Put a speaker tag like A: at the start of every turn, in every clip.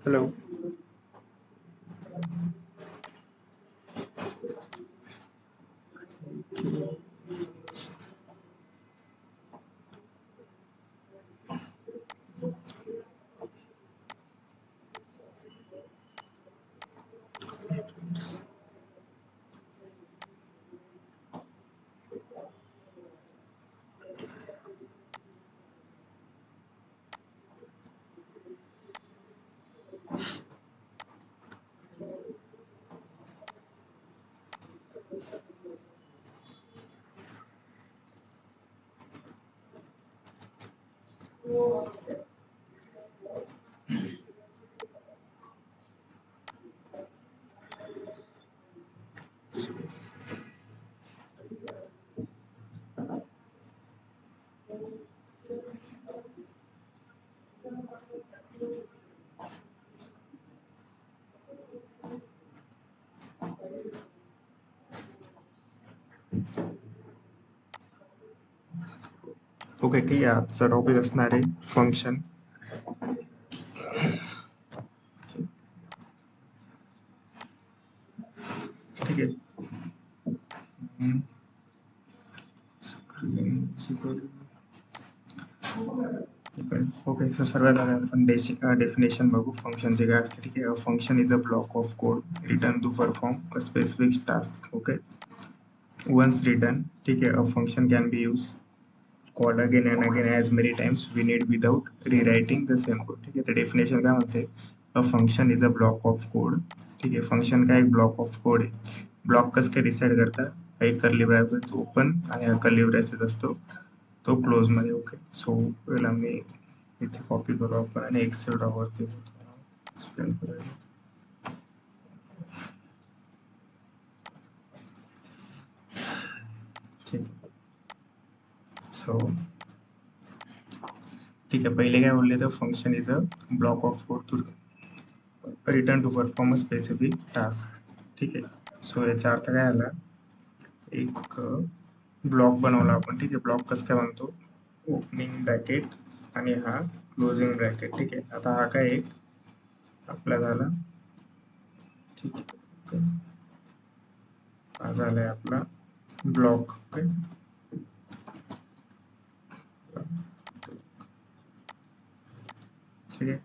A: Hello. Okay, ठीक आहे. आजचा टॉपिक असणार आहे फंक्शन. ठीक आहे. ओके, सो सर्वात आधी आपण डेफिनेशन बघू फंक्शनचे काय असते. ठीक आहे. Function is a block of code return to perform a specific task. Okay, once return. ठीक आहे. A function can be use called again and again as many times we need without rewriting the same code. ठीक आहे. तर definition काय म्हणते, अ function is a block of code. ठीक आहे. Function काय एक ब्लॉक ऑफ कोड आहे. ब्लॉक कसं काय डिसाईड करता, एक कर्ली ब्रॅकेट ओपन आणि हा कर्ली ब्रॅकेट असतो तो क्लोज मध्ये. ओके, सो पहिला मी इथे कॉपी करू आपण आणि एक्सेल ड्रॉवरती एक्सप्लेन करूया. ठीक आहे. सो ठीक आहे, पहिले काय बोलले तर function is a block of code to written to perform a specific task. ठीक आहे. सो याचा अर्थ काय आला, एक ब्लॉक बनवला आपण. ठीक आहे. ब्लॉक कसं काय बनतो, ओपनिंग ब्रॅकेट आणि हा क्लोजिंग ब्रॅकेट. ठीक आहे. आता हा काय एक आपला झाला. ठीक आहे. हा झालाय आपला ब्लॉक. ओके, ठीक आहे.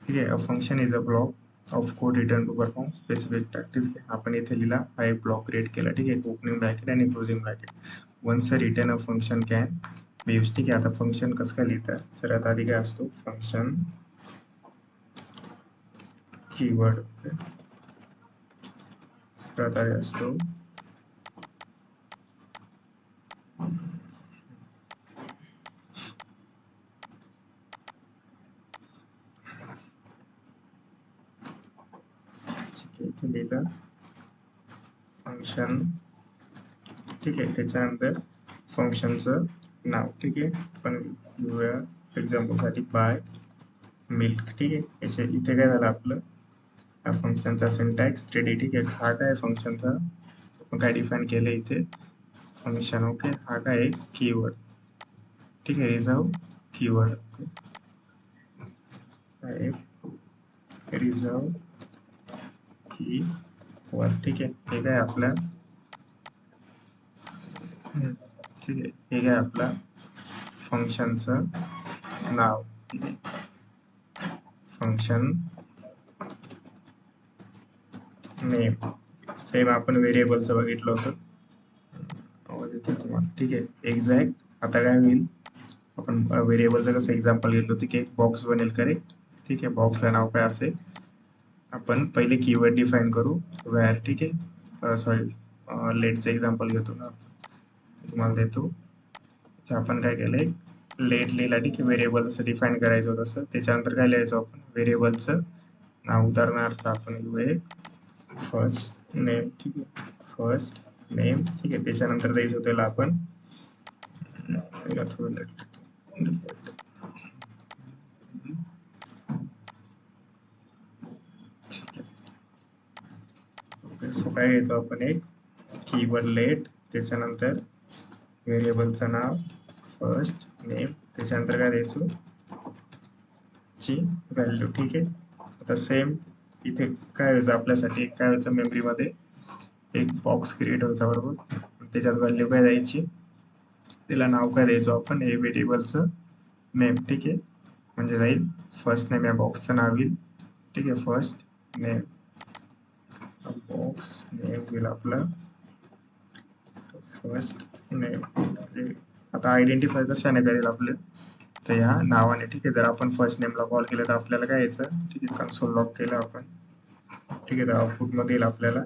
A: ठीक आहे. A function is a block of code return to perform specific task. ठीक आहे. आपण इथे लिहिला, हा एक ब्लॉक क्रिएट केला. ठीक आहे. ओपनिंग ब्रॅकेट आणि closing bracket. Once a written a function can be use. ठीक आहे. आता फंक्शन कसं काय लिहितात, सर्वात आधी काय असतो फंक्शन कीवर्ड. सर्वात आधी असतो इथे लिहिलं फंक्शन. ठीक आहे. त्याच्यानंतर फंक्शनचं नाव. ठीक आहे. पण घेऊया एक्झाम्पलसाठी बाय मिल्क. ठीक आहे. याचे इथे काय झालं आपलं, हा फंक्शनचा सिंटॅक्स रेडी. ठीक आहे. हा काय फंक्शनचा आपण काय डिफाईन केलं इथे फंक्शन. ओके, हा काय एक कीवर्ड. ठीक आहे. Reserve keyword. ओके, हा एक रिझर्व कीवर्ड. ठीक आहे. हे काय आपल्या ठीक आहे, हे काय आपला फंक्शनचं नाव. ठीक आहे. Function name. सेम आपण व्हेरिएबलचं बघितलं होतं. आवाज येतो तुम्हाला. ठीक आहे. एक्झॅक्ट आता काय होईल, आपण व्हेरिएबलचं कसं एक्झाम्पल घेतलं होतं की एक बॉक्स बनेल. करेक्ट. ठीक आहे. बॉक्सला नाव काय असेल, आपण पहिले कीवर्ड डिफाईन करू व्हॅर. ठीक आहे. सॉरी, लेटचं एक्झाम्पल घेतो ना, तुम्हाला देतो. तर आपण काय केलंय, लेट लिहिला. ठीक आहे. व्हेरिएबल जसं डिफाईन करायचं होतं तसं. त्याच्यानंतर काय लिहायचं आपण, व्हेरिएबलचं नाव. उदाहरणार्थ आपण घेऊ एक फर्स्ट नेम. ठीक आहे. First name. ठीक आहे. त्याच्यानंतर द्यायचं त्याला आपण थोडं सो काय घ्यायचो आपण, एक कीवर्ड लेट, त्याच्यानंतर व्हेरिएबलचं नाव फर्स्ट नेम, त्याच्यानंतर काय द्यायचो ची व्हॅल्यू. ठीक आहे. आता सेम इथे काय व्हायचं आपल्यासाठी, काय व्हायचं मेमरीमध्ये एक बॉक्स क्रिएट व्हायचा बरोबर. त्याच्यात व्हॅल्यू काय द्यायची, तिला नाव काय द्यायचो आपण, हे व्हेरिएबलचं नेम. ठीक आहे, म्हणजे जाईल फर्स्ट नेम या बॉक्सचं नाव येईल. ठीक आहे, फर्स्ट नेम बॉक्स नेम होईल आपलं फर्स्ट नेम. आता आयडेंटिफाय कशाने करेल आपलं, तर ह्या नावाने. ठीक आहे, जर आपण फर्स्ट नेमला कॉल केलं तर आपल्याला काय यायचं, ठीक आहे, कन्सोल लॉग केलं आपण. ठीक आहे, तर आउटपुटमध्ये येईल आपल्याला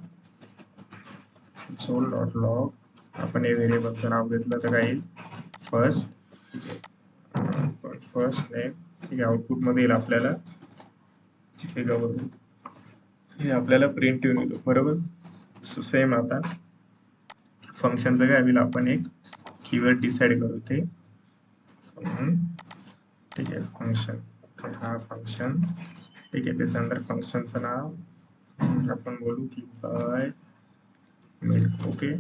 A: कन्सोल डॉट लॉग. आपण हे व्हेरिएबलचं नाव घेतलं तर काय येईल, फर्स्ट. ठीक आहे, फर्स्ट नेम. ठीक आहे, आउटपुटमध्ये येईल आपल्याला, ठीक आहे, गव्हर्नमेंट. हे आपल्याला प्रिंट येऊन येईल बरोबर. सो सेम आता फंक्शनचं काय होईल, आपण एक कीवर्ड डिसाईड करू ते. ठीक आहे, फंक्शन. हा फंक्शन. ठीक आहे, त्याच्यानंतर फंक्शनचं नाव आपण बोलू की बाय मिल्क. ओके,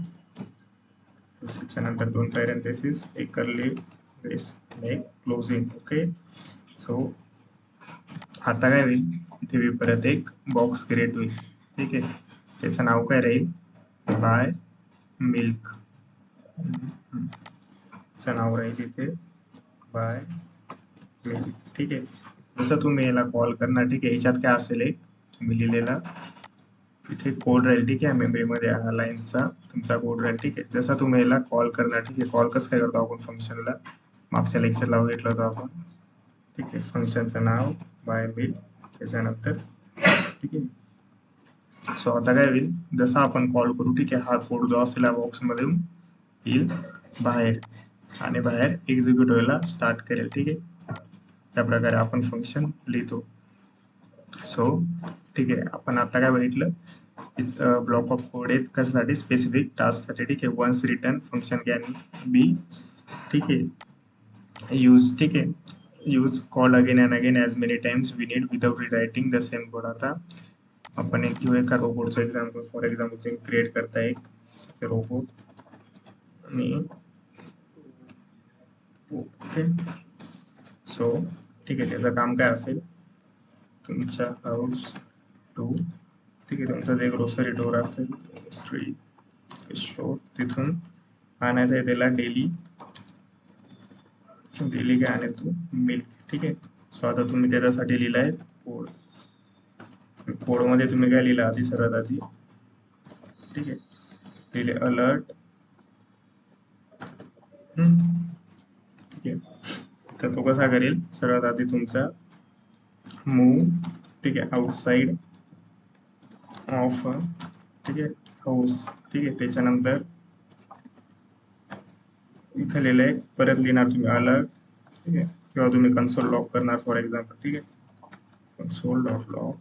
A: त्याच्यानंतर 2 पॅरेंथेसिस, एक कर्ली ब्रेस, एक क्लोजिंग. ओके, सो आता काय होईल, इथे मी परत एक बॉक्स क्रिएट होईल. ठीक आहे, त्याचं नाव काय राहील, बाय मिल्क. चं नाव राहील इथे बाय मिल्क. ठीक आहे, जसं तुम्ही याला कॉल करणार, ठीक आहे, याच्यात काय असेल, एक तुम्ही लिहिलेला इथे कोड राहील. ठीक आहे, मेमरीमध्ये हा लाईन्सचा तुमचा कोड राहील. ठीक आहे, जसा तुम्ही याला कॉल करणार, ठीक आहे, कॉल कसं काय करतो आपण फंक्शनला, मागच्या लेक्चरला बघितलं होतं आपण. ठीक आहे, फंक्शनचं नाव बाय मिल्क, त्याच्यानंतर. ठीक आहे, सो आता काय होईल, जसा आपण कॉल करू, ठीक आहे, हा कोड जो असेल या बॉक्समध्ये येईल बाहेर आणि बाहेर एक्झिक्यूट व्हायला स्टार्ट करेल. ठीक आहे, त्या प्रकारे आपण फंक्शन लिहितो. सो ठीक आहे, आपण आता काय बघितलं, ब्लॉक ऑफ कोड आहेत कशासाठी, स्पेसिफिक टास्कसाठी. ठीक आहे, once return function can be. ठीक आहे, यूज. ठीक आहे, use call again and again as many times we need without rewriting the same code. आता आपण एक घेऊ एका रोबोटचं एक्झाम्पल. फॉर एक्झाम्पल तुम्ही क्रिएट करता एक रोबोट आणि ओके. सो ठीक आहे, त्याचं काम काय असेल, तुमच्या हाऊस टू. ठीक आहे, तुमचं जे ग्रोसरी डोर असेल, स्ट्रीट स्टोर, तिथून आणायचं आहे त्याला डेली काय आणेल तू, मिल्क. ठीक आहे, सो आता तुम्ही त्याच्यासाठी लिहिलं आहे कोड. कोडमध्ये तुम्ही काय लिहिलं आधी, सर्वात आधी. ठीक आहे, लिहिले अलर्ट. ठीक आहे, तर तो कसा करेल, सर्वात आधी तुमचा मूव. ठीक आहे, आउटसाइड ऑफ. ठीक आहे, हाऊस. ठीक आहे, त्याच्यानंतर इथं लिहिलं आहे, परत लिहिणार तुम्ही अलर्ट. ठीक आहे, किंवा तुम्ही कन्सोल लॉग करणार फॉर एक्झाम्पल. ठीक आहे, कन्सोल डॉट लॉग.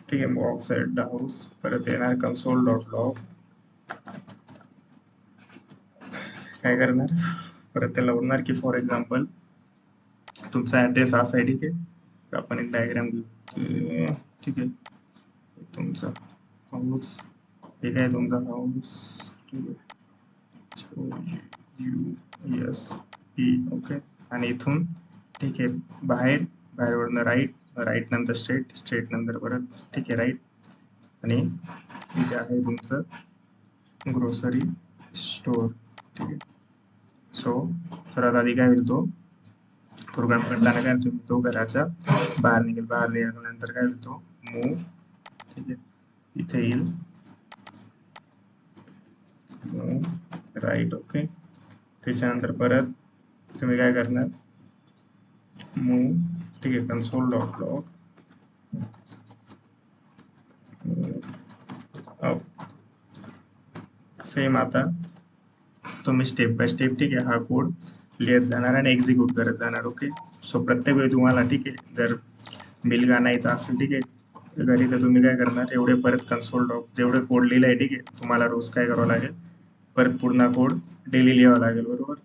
A: ठीक आहे, मग आउटसाइड द हाऊस, परत येणार कन्सोल डॉट लॉग. काय करणार, परत त्याला उडणार की फॉर एक्झाम्पल तुमचा ॲड्रेस असा आहे. ठीक आहे, आपण एक डायग्राम घेऊ. ठीक आहे, तुमचा हाऊस, हे काय तुमचा हाऊस. ठीक आहे, US P. ओके, आणि इथून ठीक आहे बाहेरवरनं राईट नंतर स्ट्रेट नंतर परत. ठीक आहे, राईट, आणि इथे आहे तुमचं ग्रोसरी स्टोर. ठीक आहे, सो सर्वात आधी काय होईल, तो प्रोग्राम करताना काय तुम्ही तो घराच्या बाहेर निघाल्यानंतर काय होईल, तो मूव. ठीक आहे, इथे येईल राईट. ओके, त्याच्यानंतर परत तुम्ही काय करणार, मूव. ठीक आहे, कन्सोल डॉट लॉग सेम. आता तुम्ही स्टेप बाय स्टेप, ठीक आहे, हा कोड लिहित जाणार आणि एक्झिक्यूट करत जाणार. ओके, सो प्रत्येक वेळी तुम्हाला, ठीक आहे, जर बिल आणायचं असेल, ठीक आहे, घरी, तर तुम्ही काय करणार, एवढे परत कन्सोल डॉट जेवढे कोड लिहिलं आहे, ठीक आहे, तुम्हाला रोज काय करावं लागेल, परत पूर्ण कोड डेली लिहावं लागेल बरोबर.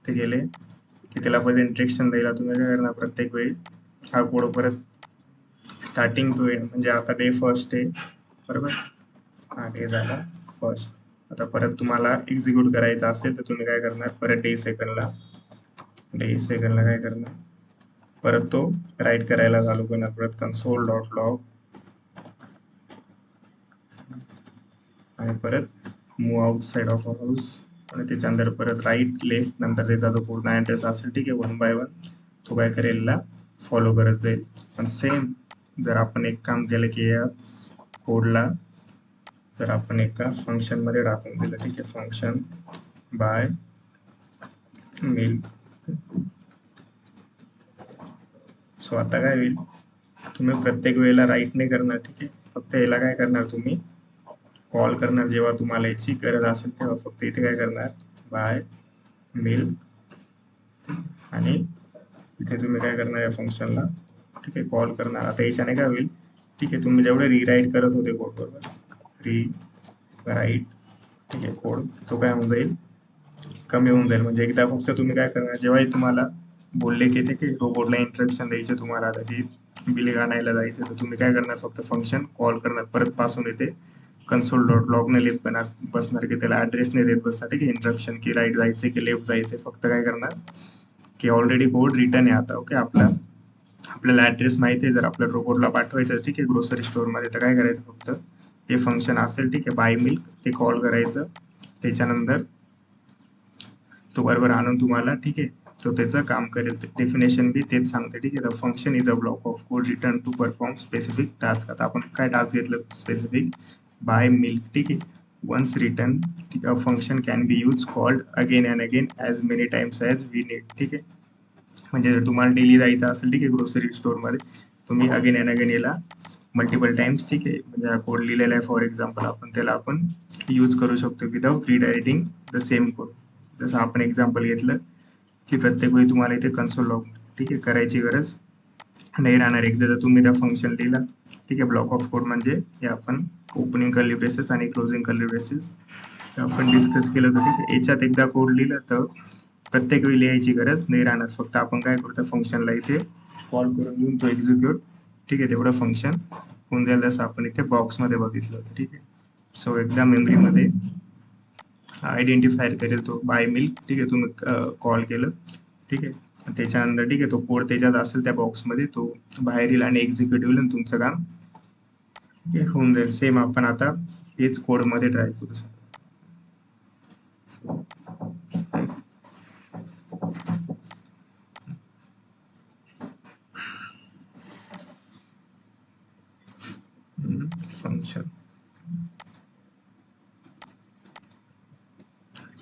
A: ते गेले की त्याला परत इंस्ट्रक्शन द्यायला तुम्ही काय करणार, प्रत्येक वेळी हा कोड परत स्टार्टिंग टू एंड, म्हणजे आता डे फर्स्ट आहे बरोबर, हा डे झाला फर्स्ट. आता परत तुम्हाला एक्झिक्यूट करायचं असेल तर तुम्ही काय करणार, परत डे सेकंडला काय करणार, परत तो राईट करायला चालू करणार. परत कन्सोल डॉट लॉग आणि परत move out side of house आणि त्याच्यानंतर परत राईट लेफ्ट नंतर त्याचा जो पूर्ण ॲड्रेस असेल ठीक आहे 1 बाय 1 तो काय करेल फॉलो करत जाईल. पण सेम जर आपण एक काम केलं की या कोडला जर आपण एका फंक्शन मध्ये टाकून दिलं ठीक आहे फंक्शन बाय मिल. सो आता काय होईल तुम्ही प्रत्येक वेळेला राईट नाही करणार ठीक आहे. फक्त याला काय करणार तुम्ही कॉल करणार जेव्हा तुम्हाला याची गरज असेल तेव्हा फक्त इथे काय करणार बाय मिल आणि इथे तुम्ही काय करणार या फंक्शनला ठीक आहे कॉल करणार. आता याच्याने काय होईल ठीक आहे तुम्ही जेवढे रिराईट करत होते कोड बरोबर राईट ठीक आहे कोड तो काय होऊन जाईल कमी होऊन जाईल. म्हणजे एकदा फक्त तुम्ही काय करणार जेव्हाही तुम्हाला बोलले की ते की रोबोटला इंस्ट्रक्शन द्यायचे तुम्हाला आता की बिल आणायला जायचं तर तुम्ही काय करणार फक्त फंक्शन कॉल करणार परत पासून येते कन्सोल डॉट लॉग ने लिहित पण बसणार की त्याला ॲड्रेस नाही देत बसणार ठीक आहे इंस्ट्रक्शन की राईट जायचे की लेफ्ट जायचे. फक्त काय करणार की ऑलरेडी कोड रिटर्न आहे आता ओके आपल्याला ॲड्रेस माहिती आहे जर आपल्या रोबोटला पाठवायचं ठीक आहे ग्रोसरी स्टोअरमध्ये तर काय करायचं फक्त हे फंक्शन असेल ठीक आहे बाय मिल्क ते कॉल करायचं. त्याच्यानंतर तो बरोबर आणून तुम्हाला ठीक आहे तो त्याचं काम करेल. डेफिनेशन बी तेच सांगते ठीक आहे. The function is a block of code return to perform specific task. आता आपण काय टास्क घेतलं स्पेसिफिक बाय मिल्क ठीक आहे वन्स रिटर्न ठीक आहे function can be use called again and again as many times as we need ठीक आहे. म्हणजे जर तुम्हाला डेली जायचं असेल ठीक आहे ग्रोसरी स्टोअरमध्ये तुम्ही अगेन अँड अगेन याला मल्टिपल टाइम्स ठीक आहे म्हणजे हा कोड लिहिलेला आहे फॉर एक्झाम्पल आपण यूज करू शकतो without redirecting the same code. जसं आपण एक्झाम्पल घेतलं की प्रत्येक वेळी तुम्हाला इथे कन्सोल लॉग ठीक आहे करायची गरज नाही राहणार. एकदा जर तुम्ही त्या फंक्शन लिहिला ठीक आहे ब्लॉक ऑफ कोड म्हणजे हे आपण ओपनिंग कर्ली ब्रेसेस आणि क्लोजिंग कर्ली ब्रेसेस आपण डिस्कस केलं होतं ठीक आहे. याच्यात एकदा कोड लिहिलं तर प्रत्येक वेळी लिहायची गरज नाही राहणार. फक्त आपण काय करतो फंक्शनला इथे कॉल करून घेऊन तो एक्झिक्यूट ठीक आहे तेवढं फंक्शन होऊन जाईल जसं आपण इथे बॉक्समध्ये बघितलं होतं ठीक आहे. सो एकदा मेमरीमध्ये आयडेंटिफायर करेल तो बाय मिल्क ठीक आहे तुम्ही कॉल केलं ठीक आहे त्याच्यानंतर ठीक आहे तो कोड त्याच्यात असेल त्या बॉक्समध्ये तो बाहेर येईल आणि एक्झिक्यूट होईल आणि तुमचं काम ठीक आहे होऊन जाईल. सेम आपण आता हेच कोडमध्ये ट्राय करू शकतो. फंक्शन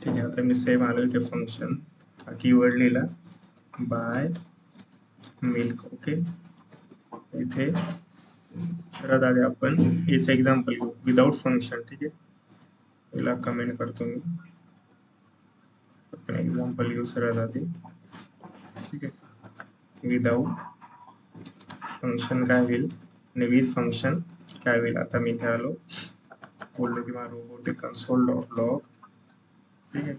A: ठीक आहे आता मी सेम आलं ते फंक्शन हा कीवर्ड लिहिला बाय मिल्क ओके. इथे परत आधी आपण हेच एक्झाम्पल घेऊ विदाउट फंक्शन ठीक आहे याला कमेंट करतो मी. आपण एक्झाम्पल घेऊ सर्वात आधी ठीक आहे विदाउट फंक्शन काय होईल आणि विथ फंक्शन काय होईल. आता मी इथे आलो बोललो की माझा रोबोट कन्सोल डॉट लॉग ठीक आहे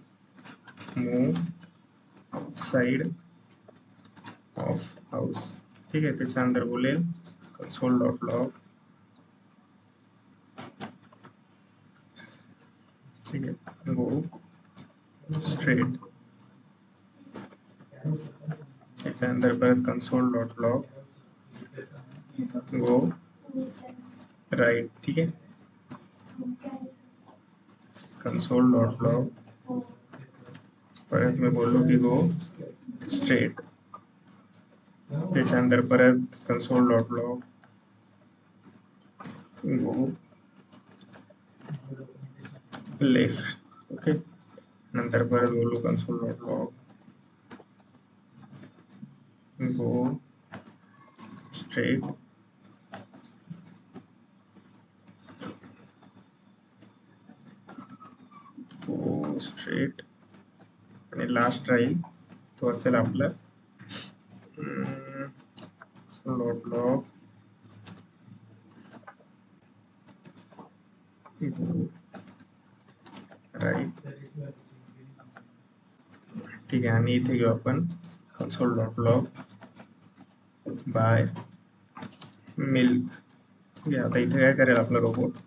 A: मूव साइड ऑफ हाऊस ठीक आहे त्याच्यानंतर बोलेल कन्सोल डॉट लॉग ठीक आहे गो स्ट्रेट त्याच्यानंतर परत कन्सोल डॉट लॉग गो राईट ठीक आहे कन्सोल डॉट लॉग परत मी बोललो की गो स्ट्रेट त्याच्यानंतर परत console dot log go left okay नंतर परत बोलू console dot log go straight go straight आणि लास्ट राहील तो असेल आपला डॉट लॉग राईट ठीक आहे. आणि इथे घेऊ आपण console dot log by milk ठीक आहे. आता इथे काय करेल आपला रोबोट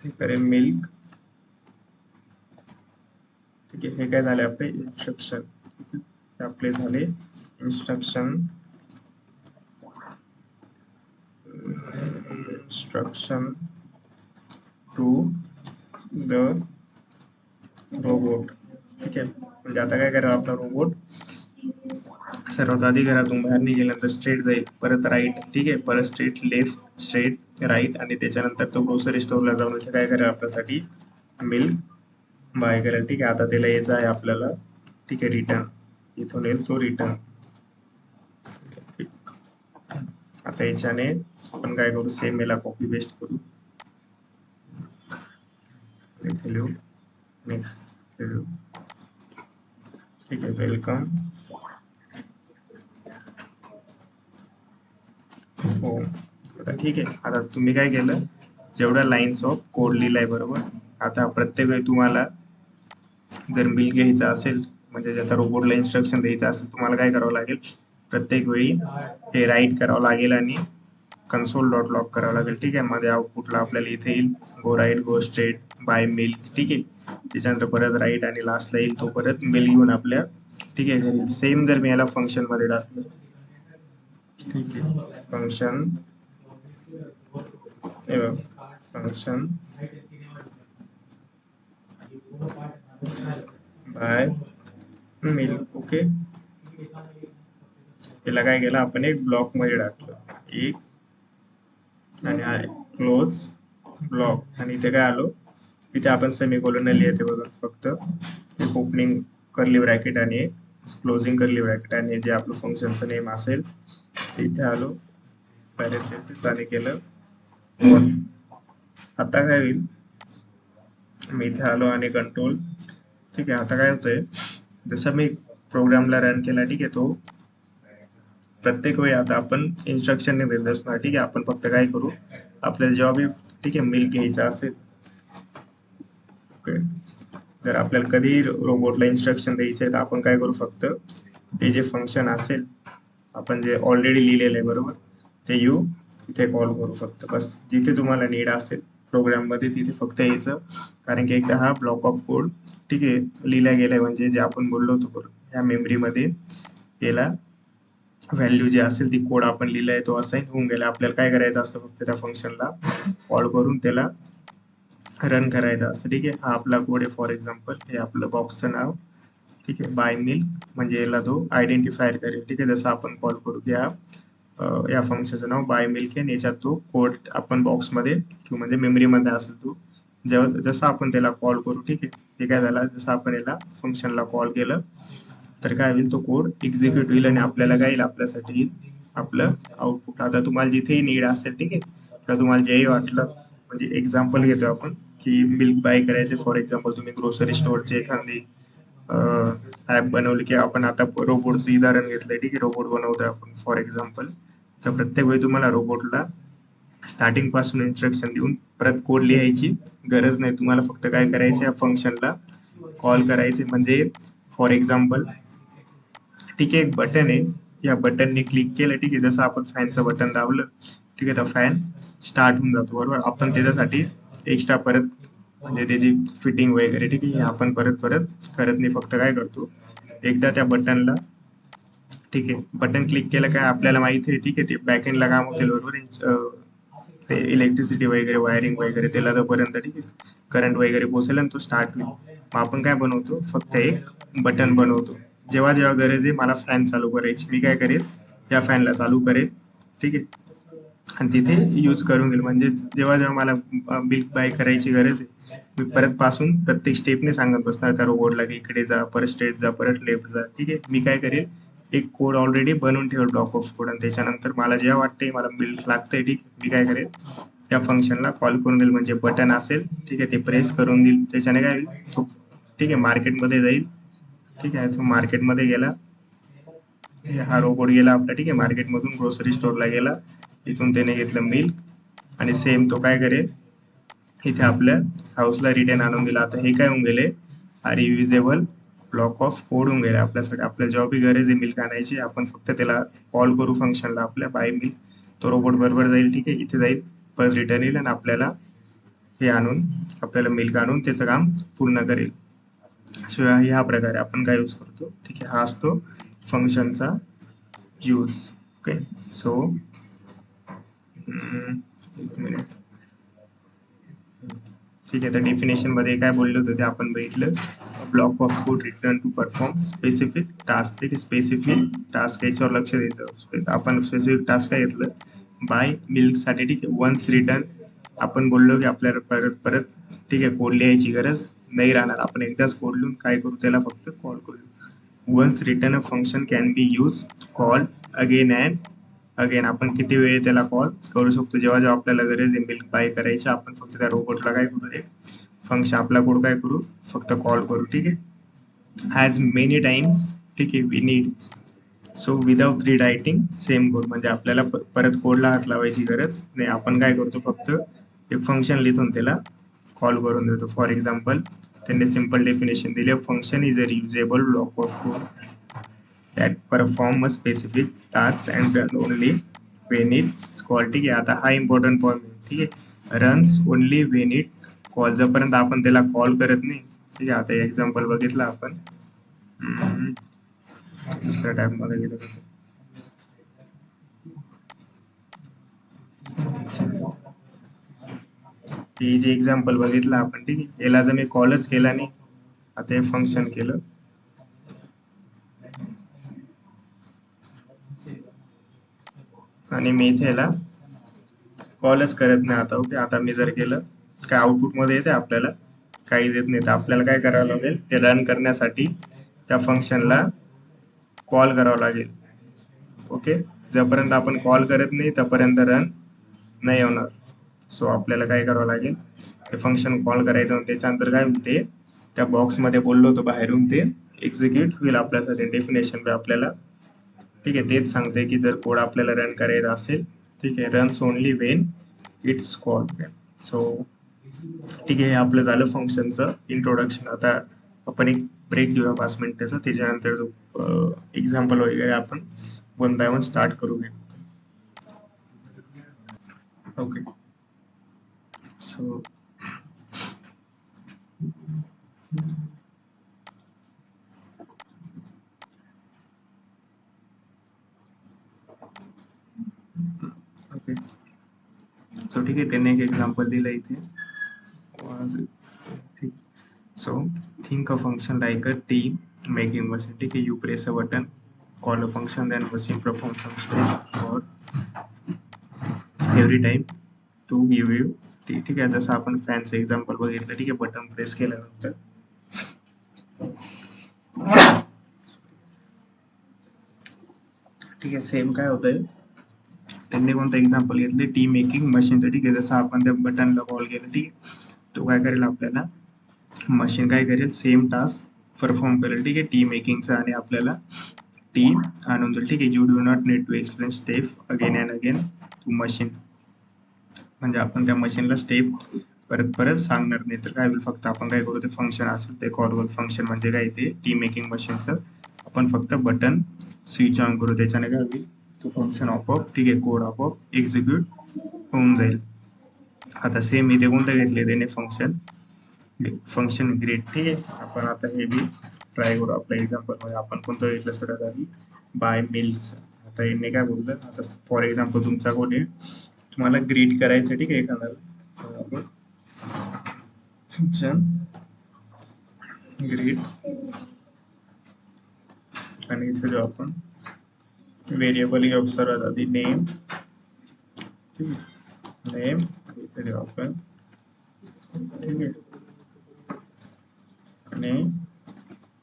A: ते करेल मिल्क ठीक आहे. हे काय झाले आपले इन्स्ट्रक्शन आपले झाले instruction to the रोबोट. ठीक आहे, म्हणजे आता काय करा, आपला रोबोट सर्वात आधी घरातून बाहेर निघाल्यानंतर स्ट्रेट जाईल, परत राईट, ठीक आहे, परत स्ट्रेट लेफ्ट, स्ट्रेट राईट, आणि त्याच्यानंतर तो ग्रोसरी स्टोअरला जाऊन इथे काय करा, आपल्यासाठी मिल्क बाय करेल. ठीक आहे, आता त्याला यायचं आहे आपल्याला, ठीक आहे, रिटर्न, इथून येईल तो रिटर्न. आता याच्याने आपण काय करू, सेम याला कॉपी पेस्ट करू, इथे लिहू, नेक्स्ट लिहू, ठीक आहे, वेलकम हो. आता ठीक आहे, आता तुम्ही काय केलं, जेवढ्या लाईन्स ऑफ कोड लिहिलाय बरोबर. आता प्रत्येक वेळी तुम्हाला जर मिल्क घ्यायचा असेल, म्हणजे आता रोबोटला इन्स्ट्रक्शन द्यायचं असेल, तुम्हाला काय करावं लागेल, प्रत्येक वेळी हे राईट करावं लागेल आणि कन्सोल डॉट लॉग करावं लागेल. ठीक आहे, मध्ये आउटपुटला आपल्याला इथे येईल go right, go straight, buy milk. ठीक आहे, त्याच्यानंतर परत राईट आणि लास्टला येईल तो परत मिल्क घेऊन आपल्या, ठीक आहे, सेम जर मी याला फंक्शन मध्ये टाकलं, ठीक आहे, function function by milk. Okay, याला काय केलं आपण, एक ब्लॉक मध्ये टाकलं, एक आणि क्लोज ब्लॉक, आणि इथे काय आलो, इथे आपण सेमीकोलन लिहिते बघा, फक्त एक ओपनिंग कर्ली ब्रॅकेट आणि एक क्लोजिंग कर्ली ब्रॅकेट, आणि जे आपलं फंक्शनचं नेम असेल ते इथे आलो, पॅरेंथेसिस आणि केलं. आता काय होईल, मी इथे आलो आणि कंट्रोल, ठीक आहे, आता काय होतंय, जसं मी प्रोग्रामला रन केला, ठीक आहे, तो प्रत्येक वेळी आता आपण इन्स्ट्रक्शन नाही देत असणार. ठीक आहे, आपण फक्त काय करू, आपल्याला जेव्हा बी, ठीक आहे, मिल्क घ्यायचं असेल, ओके, जर आपल्याला कधी रोबोटला इन्स्ट्रक्शन द्यायचे तर आपण काय करू, फक्त हे जे फंक्शन असेल आपण जे ऑलरेडी लिहिलेलं आहे बरोबर, ते यू इथे कॉल करू फक्त, बस जिथे तुम्हाला नीड असेल प्रोग्राममध्ये तिथे फक्त यायचं, कारण की एकदा हा ब्लॉक ऑफ कोड, ठीक आहे, लिहिला गेलाय, म्हणजे जे आपण बोललो होतो बरोबर, ह्या मेमरीमध्ये याला व्हॅल्यू जी असेल ती कोड आपण लिहिलाय तो असाइन होऊन गेला. आपल्याला काय करायचं असतं, फक्त त्या फंक्शनला कॉल करून त्याला रन करायचं असतं. ठीक आहे, हा आपला कोड आहे, फॉर एक्झाम्पल हे आपलं बॉक्सचं नाव, ठीक आहे, बाय मिल्क, म्हणजे याला तो आयडेंटिफायर करेल. ठीक आहे, जसं आपण कॉल करू या या फंक्शनचं नाव बाय मिल्क आहे, याच्यात तो कोड आपण बॉक्समध्ये किंवा म्हणजे मेमरीमध्ये असेल तो, जेव्हा जसं आपण त्याला कॉल करू, ठीक आहे, हे काय झालं, जसं आपण याला फंक्शनला कॉल केलं तर काय होईल, तो कोड एक्झिक्यूट होईल आणि आपल्याला काय येईल, आपल्यासाठी येईल आपलं आउटपुट. आता तुम्हाला जिथेही नीड असेल, ठीक आहे, किंवा तुम्हाला जेही वाटलं, म्हणजे एक्झाम्पल घेतो आपण की मिल्क बाय करायचे, फॉर एक्झाम्पल तुम्ही ग्रोसरी स्टोअरची एखादी ॲप बनवली, की आपण आता रोबोटचं उदाहरण घेतलंय, ठीक आहे, रोबोट बनवतोय आपण फॉर एक्झाम्पल, तर प्रत्येक वेळी तुम्हाला रोबोटला स्टार्टिंग पासून इन्स्ट्रक्शन देऊन परत कोड लिहायची गरज नाही. तुम्हाला फक्त काय करायचं, या फंक्शनला कॉल करायचे, म्हणजे फॉर एक्झाम्पल, ठीक आहे, एक बटन आहे, या बटनने क्लिक केलं, ठीक आहे, जसं आपण फॅनचं बटन दाबलं, ठीक आहे, तर फॅन स्टार्ट होऊन जातो बरोबर. आपण त्याच्यासाठी एक्स्ट्रा परत म्हणजे त्याची फिटिंग वगैरे, ठीक आहे, हे आपण परत परत करत नाही, फक्त काय करतो, एकदा त्या बटनला, ठीक आहे, बटन क्लिक केलं काय आपल्याला माहिती आहे, ठीक आहे, ते बॅकएंडला काम होतील बरोबर, ते इलेक्ट्रिसिटी वगैरे वायरिंग वगैरे त्याला जोपर्यंत, ठीक आहे, करंट वगैरे पोहोचेल आणि तो स्टार्ट होईल. मग आपण काय बनवतो, फक्त एक बटन बनवतो, जेव्हा जेव्हा गरज आहे मला फॅन चालू करायची, मी काय करेल, या फॅनला चालू करेल, ठीक आहे, आणि तिथे यूज करून घेईल, म्हणजे जेव्हा जेव्हा मला मिल्क बाय करायची गरज आहे, मी परत पासून प्रत्येक स्टेपने सांगत बसणार त्या रोबोटला की इकडे जा, परत स्ट्रेट जा, परत लेफ्ट जा. ठीक आहे, मी काय करेल, एक कोड ऑलरेडी बनवून ठेवल, ब्लॉक ऑफ कोड, आणि त्याच्यानंतर मला जेव्हा वाटते मला मिल्क लागतंय, ठीक, मी काय करेल, त्या फंक्शनला कॉल करून देईल, म्हणजे बटन असेल, ठीक आहे, ते प्रेस करून देईल, त्याच्याने काय होईल, तो, ठीक आहे, मार्केटमध्ये जाईल, ठीक आहे, तो मार्केटमध्ये गेला, हा रोबोट गेला आपला, ठीक आहे, मार्केटमधून ग्रोसरी स्टोअरला गेला, इथून त्याने घेतलं मिल्क, आणि सेम तो काय करेल, इथे आपल्या हाऊसला रिटर्न आणून दिला. आता हे काय होऊन गेले, रियुजेबल ब्लॉक ऑफ कोड होऊन गेले आपल्यासाठी. आपल्या जेव्हा बी गरज आहे मिल्क आणायची, आपण फक्त त्याला कॉल करू फंक्शनला आपल्या बाय मिल्क, तो रोबोट बरोबर जाईल, ठीक आहे, इथे जाईल, परत रिटर्न येईल आणि आपल्याला हे आणून, आपल्याला मिल्क आणून त्याचं काम पूर्ण करेल. सो ह्या प्रकारे आपण काय यूज करतो, ठीक आहे, हा असतो फंक्शनचा यूज. ओके, सो एक मिनिट. ठीक आहे, तर डेफिनेशन मध्ये काय बोलले होते ते आपण बघितलं. Block of code return to perform specific task. ठीक आहे, स्पेसिफिक टास्क याच्यावर लक्ष द्यायचं. आपण स्पेसिफिक टास्क काय घेतलं, बाय मिल्क साठी. ठीक आहे, वन्स रिटर्न आपण बोललो की आपल्याला परत परत ठीक आहे कोड लिहायची गरज नाही राहणार. आपण एकदाच कोड लिहून काय करू, त्याला फक्त कॉल करू. Once return a function can be use call again and again. आपण किती वेळ त्याला कॉल करू शकतो, जेव्हा जेव्हा आपल्याला गरज आहे मिल्क बाय करायची, आपण फक्त त्या रोबोटला काय करू, एक फंक्शन आपला कोड काय करू, फक्त कॉल करू. ठीक आहे, ॲज मेनी टाइम्स ठीक आहे we need. So without rewriting same code, म्हणजे आपल्याला परत कोडला हात लावायची गरज नाही. आपण काय करतो, फक्त एक फंक्शन लिहून त्याला कॉल करून देतो. फॉर एक्झाम्पल त्यांनी सिम्पल डेफिनेशन दिली, function is a reusable block of code that perform a specific task and run only when it's called. ठीक आहे, आता हा इम्पॉर्टंट पॉईंट. ठीक आहे, runs only Wien it call. जोपर्यंत आपण त्याला कॉल करत नाही. ठीक आहे, आता एक्झाम्पल बघितलं आपण दुसऱ्या टाइप मध्ये गेलो. हे जे एक्झाम्पल बघितलं आपण, ठीक आहे, याला जर मी कॉलच केला नाही, आता हे फंक्शन केलं आणि मी इथे याला कॉलच करत नाही. आता ओके, आता मी जर केलं काय आउटपुट मध्ये येते, आपल्याला काही देत नाही. तर आपल्याला काय करावं लागेल, ते रन करण्यासाठी त्या फंक्शनला कॉल करावं लागेल. ओके, जोपर्यंत आपण कॉल करत नाही तोपर्यंत रन नाही होणार. सो आपल्याला काय करावं लागेल, ते फंक्शन कॉल करायचं. त्याच्यानंतर काय होते, त्या बॉक्समध्ये बोललो होतो बाहेरून ते एक्झिक्यूट होईल आपल्यासाठी. डेफिनेशन आपल्याला ठीक आहे तेच सांगते की जर कोड आपल्याला रन करायचा असेल, ठीक आहे, runs only Wien it's called. So ठीक आहे, हे आपलं झालं फंक्शनचं इंट्रोडक्शन. आता आपण एक ब्रेक घेऊया 5 मिनिटाचा, त्याच्यानंतर एक्झाम्पल वगैरे आपण वन बाय वन स्टार्ट करूया. ओके, सो ओके, सो ठीक आहे, त्यांनी एक एक्झाम्पल दिलं इथे. ठीक, so think a function like a T making machine. ठीक है, you press a button, call a function, then machine performs some steps for every time to give you. ठीक आहे, जसं आपण फॅनचं एक्झाम्पल बघितलं. ठीक आहे, बटन प्रेस केल्यानंतर ठीक आहे सेम काय होतंय, त्यांनी कोणतं एक्झाम्पल घेतले, टी मेकिंग मशीनचं. ठीक आहे, जसं आपण त्या बटनला कॉल केलं, ठीक आहे, तो काय करेल, आपल्याला मशीन काय करेल, सेम टास्क परफॉर्म करेल. ठीक आहे, टी मेकिंगचा, आणि आपल्याला टी आणून देईल. ठीक आहे, you do not need to explain step again and again to machine. म्हणजे आपण त्या मशीनला स्टेप परत परत सांगणार नाही. तर काय होईल, फक्त आपण काय करू, ते फंक्शन असेल ते कॉल करू. फंक्शन म्हणजे काय, ते टी मेकिंग मशीनचं आपण फक्त बटन स्विच ऑन करू, त्याच्याने काय होईल, तो फंक्शन आपोआप ठीक आहे कोड आपोआप एक्झिक्यूट होऊन जाईल. आता सेम इथे कोणतं घेतले त्याने, फंक्शन ग्रीड. ठीक आहे, आपण आता हे बी ट्राय करू आपल्या एक्झाम्पल मध्ये. आपण कोणतं घेतलं सगळ्यात आधी, बाय मिल्क. आता यांनी काय बोललं, आता फॉर एक्झाम्पल तुमचा कोड आहे, तुम्हाला ग्रीड करायचं. ठीक आहे, एखाद्याला आपण फंक्शन ग्रीड, आणि इथे जो आपण व्हेरिएबल घेऊ सर्वात आधी नेम. ठीक आहे, नेम इथे देऊ आपण. ठीक आहे, आणि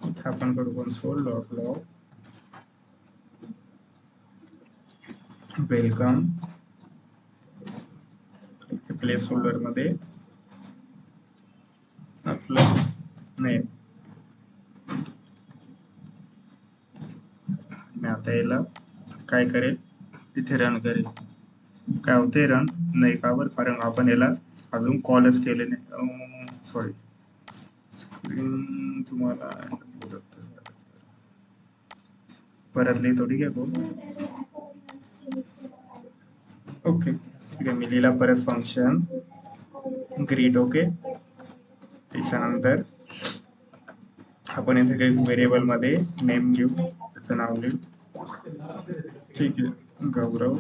A: इथे आपण करू कन्सोल डॉट लॉग वेलकम. इथे प्लेस होल्डर मध्ये आपलं नेम. मी आता याला काय करेल, इथे रन करेल. काय होते, रन नाही का, बरं, कारण आपण याला अजून कॉलच केले नाही. सॉरी, स्क्रीन तुम्हाला परत लिहितो. ठीक आहे, ओके, ठीक आहे, मी लिहिला परत फंक्शन ग्रीड. ओके, त्याच्यानंतर आपण इथे काही व्हेरिएबल मध्ये नेम घेऊ, त्याचं नाव घेऊ. ठीक आहे गौरव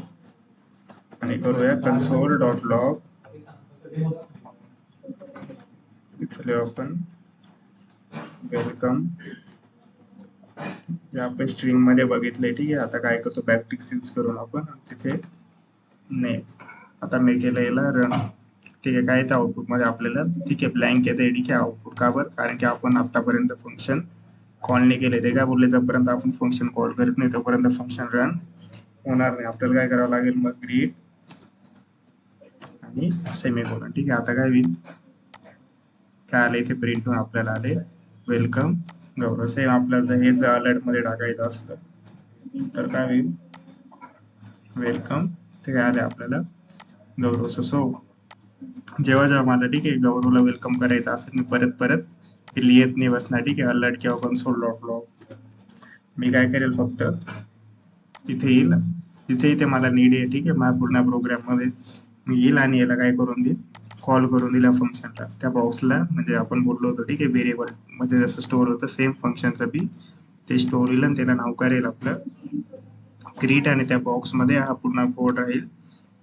A: आणि करूया कन्सोल डॉट लॉग. इथे आपण वेलकम आपण स्ट्रिंग मध्ये बघितलंय. ठीक आहे, आता काय करतो बॅकटिक सील्स करून आपण तिथे नेम. आता मी केलं याला रन. ठीक आहे, काय येतं आउटपुट मध्ये आपल्याला? ठीक आहे ब्लँक येतं. ठीक आहे आउटपुट का बरं? कारण की आपण आतापर्यंत फंक्शन कॉल नाही केले. ते काय बोलले, जोपर्यंत आपण फंक्शन कॉल करत नाही तोपर्यंत फंक्शन रन होणार नाही. आपल्याला काय करावं लागेल मग? ग्रीट आणि सेमीकोलन. ठीक आहे, आता काय होईल? काय आले इथे प्रिंट होऊन आपल्याला आले वेलकम गौरव. सेम आपल्याला जर हे अलर्ट मध्ये टाकायचं असतं तर काय होईल? वेलकम ते काय आले आपल्याला गौरव. सो जेव्हा मला ठीक आहे गौरवला वेलकम करायचं असेल, मी परत परत लिहित नाही बसणार. ठीक आहे, अलर्ट किंवा कन्सोल डॉट लॉग. मी काय करेल, फक्त तिथे येईल, तिथे इथे मला नीड आहे. ठीक आहे, माझ्या पूर्ण प्रोग्राम मध्ये मी येईल आणि याला काय करून देईल? कॉल करून दिला फंक्शनला, त्या बॉक्सला. म्हणजे आपण बोललो होतो ठीक आहे व्हेरिएबल मध्ये जसं स्टोअर होतं सेम फंक्शनचं बी ते स्टोअर होईल आणि त्याला नाव करेल आपलं ग्रीट. आणि त्या बॉक्स मध्ये हा पूर्ण कोड राहील,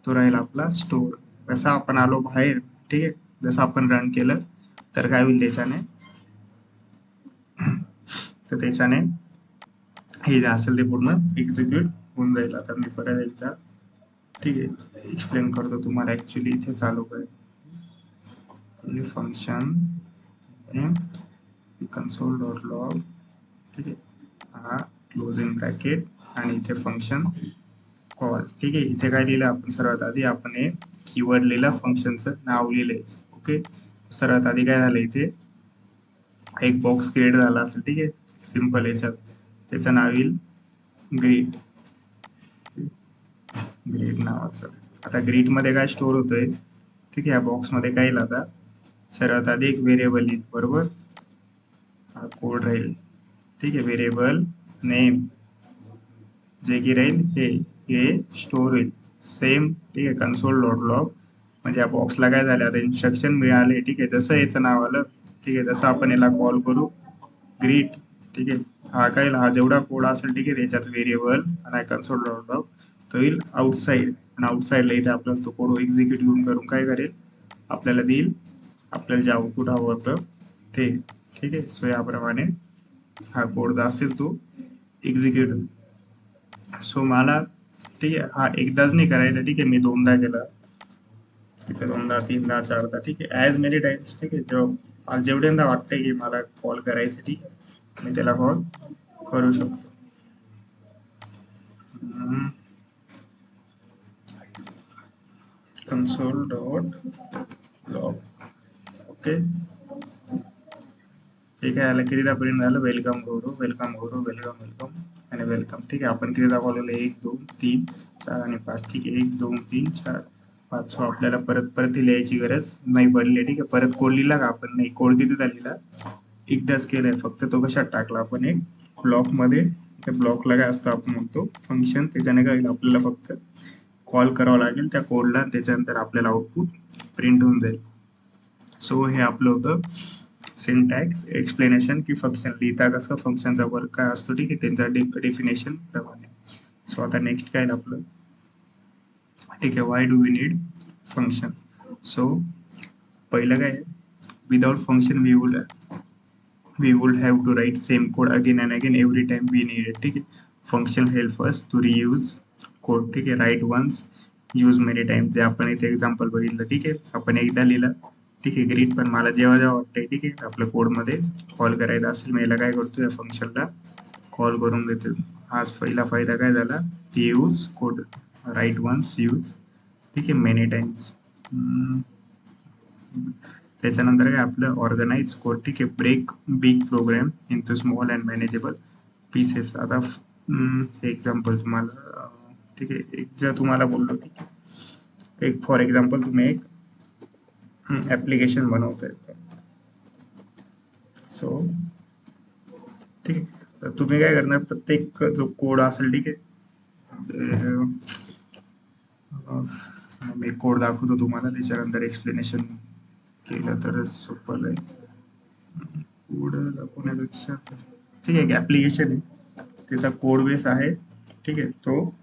A: तो राहील आपला स्टोअर. जसं आपण आलो बाहेर, ठीक आहे, जसं आपण रन केलं तर काय होईल त्याच्याने? तर त्याच्याने हे जे असेल ते पूर्ण एक्झिक्यूट होऊन जाईल. आता मी परत एकदा ठीक आहे एक्सप्लेन करतो तुम्हाला. ऍक्च्युली इथे चालू काय फंक्शन कन्सोल डॉट लॉग. ठीक आहे, हा क्लोजिंग ब्रॅकेट आणि इथे फंक्शन कॉल. ठीक आहे, इथे काय लिहिलं आपण? सर्वात आधी आपण हे कीवर्ड लिहिलं, फंक्शनचं नाव लिहिलंय. ओके, सर्वात आधी काय झालं? इथे एक बॉक्स क्रिएट झाला असेल. ठीक आहे, सिंपल याच्यात त्याचं नाव येईल ग्रीट. ग्रीट नावाचं. आता ग्रीट मध्ये काय स्टोअर होतोय? ठीक आहे, या बॉक्स मध्ये काय येईल? आता सर्वात आधी एक व्हेरिएबल येईल, बरोबर? हा कोड राहील. ठीक आहे, व्हेरिएबल नेम जे की राहील हे स्टोअर होईल सेम. ठीक आहे, कन्सोल डॉट लॉग. म्हणजे या बॉक्सला काय झालं? आता इन्स्ट्रक्शन मिळाले. ठीक आहे, जसं याचं नाव आलं, ठीक आहे, जसं आपण याला कॉल करू ग्रीट. ठीक आहे, हा काय हा जेवढा कोड असेल, ठीक आहे, त्याच्यात व्हेरिएबल आणि कन्सोल डॉट लॉग तो येईल आउटसाईड. आणि आउटसाईडला इथे आपल्याला तो कोड एक्झिक्यूट घेऊन करून काय करेल? आपल्याला देईल आपल्याला जे आउटपुट हवं होतं ते. ठीक आहे, सो याप्रमाणे हा कोड असेल तो एक्झिक्यूट. सो मला ठीक आहे हा एकदाच नाही करायचा. ठीक आहे, मी दोनदा केला, तिथे दोनदा, तीनदा, चारदा. ठीक आहे, ॲज मेनी टाइम्स. ठीक आहे, जेव्हा जेवढ्यांदा वाटतंय की मला कॉल करायचं, ठीक आहे, मी त्याला कॉल करू शकतो. Console dot log. ओके, ठीक आहे, याला कितीदा प्रिंट झालं? वेलकम गौरव, वेलकम गौरव, वेलकम वेलकम आणि वेलकम. ठीक आहे, आपण कितीदा कॉल केलं? 1 2 3 4 आणि 5. ठीक आहे, 1 2 3 4 5. सो आपल्याला परत परत लिहायची गरज नाही पडली. ठीक आहे, परत कोड लिहिला का आपण? नाही, कोड कितीदा लिहिला? एकदाच केलंय. फक्त तो कशात टाकला आपण? एक ब्लॉक मध्ये. त्या ब्लॉकला काय असतं? आपण म्हणतो फंक्शन. त्याच्याने काय होईल? आपल्याला फक्त कॉल करावं लागेल त्या कोडला, त्याच्यानंतर आपल्याला आउटपुट प्रिंट होऊन जाईल. सो हे आपलं होतं सिंटॅक्स एक्सप्लेनेशन की फंक्शन लिहिता कसं, फंक्शनचा वर्क काय असतो. ठीक आहे, त्यांचा डेफिनेशन प्रमाणे. सो आता नेक्स्ट काय आपलं? ठीक आहे, why do we need function? So पहिलं काय, without function we would have to write same code again and again every time we need it. ठीक आहे, function help us to reuse code. ठीक आहे, write once use many time. जे आपण इथे example बघितलं. ठीक आहे, आपण एकदा लिहिलं. ठीक आहे, ग्रीट. पण मला जेव्हा जेव्हा वाटतंय, ठीक आहे, आपल्या कोडमध्ये कॉल करायचा असेल, मी याला काय करतो? या फंक्शनला कॉल करून देतो. हाच पहिला फायदा काय झाला? Use code, write once, use. ठीक आहे, मेनी टाइम्स. त्याच्यानंतर काय आपलं ऑर्गनाइज कोड. ठीक आहे, break big program into small and manageable pieces. आता एक्झाम्पल तुम्हाला ठीक आहे, एक जर तुम्हाला बोललो की एक फॉर एक्झाम्पल तुम्ही एक ऍप्लिकेशन बनवताय. सो ठीक आहे, तर तुम्ही काय करणार? प्रत्येक जो कोड असेल, ठीक आहे, मी कोड दाखवतो तुम्हाला, त्याच्यानंतर एक्सप्लेनेशन केलं तर सोपं आहे. कोड दाखवण्यापेक्षा ठीक आहे, ऍप्लिकेशन आहे, त्याचा कोड बेस आहे. ठीक आहे, तो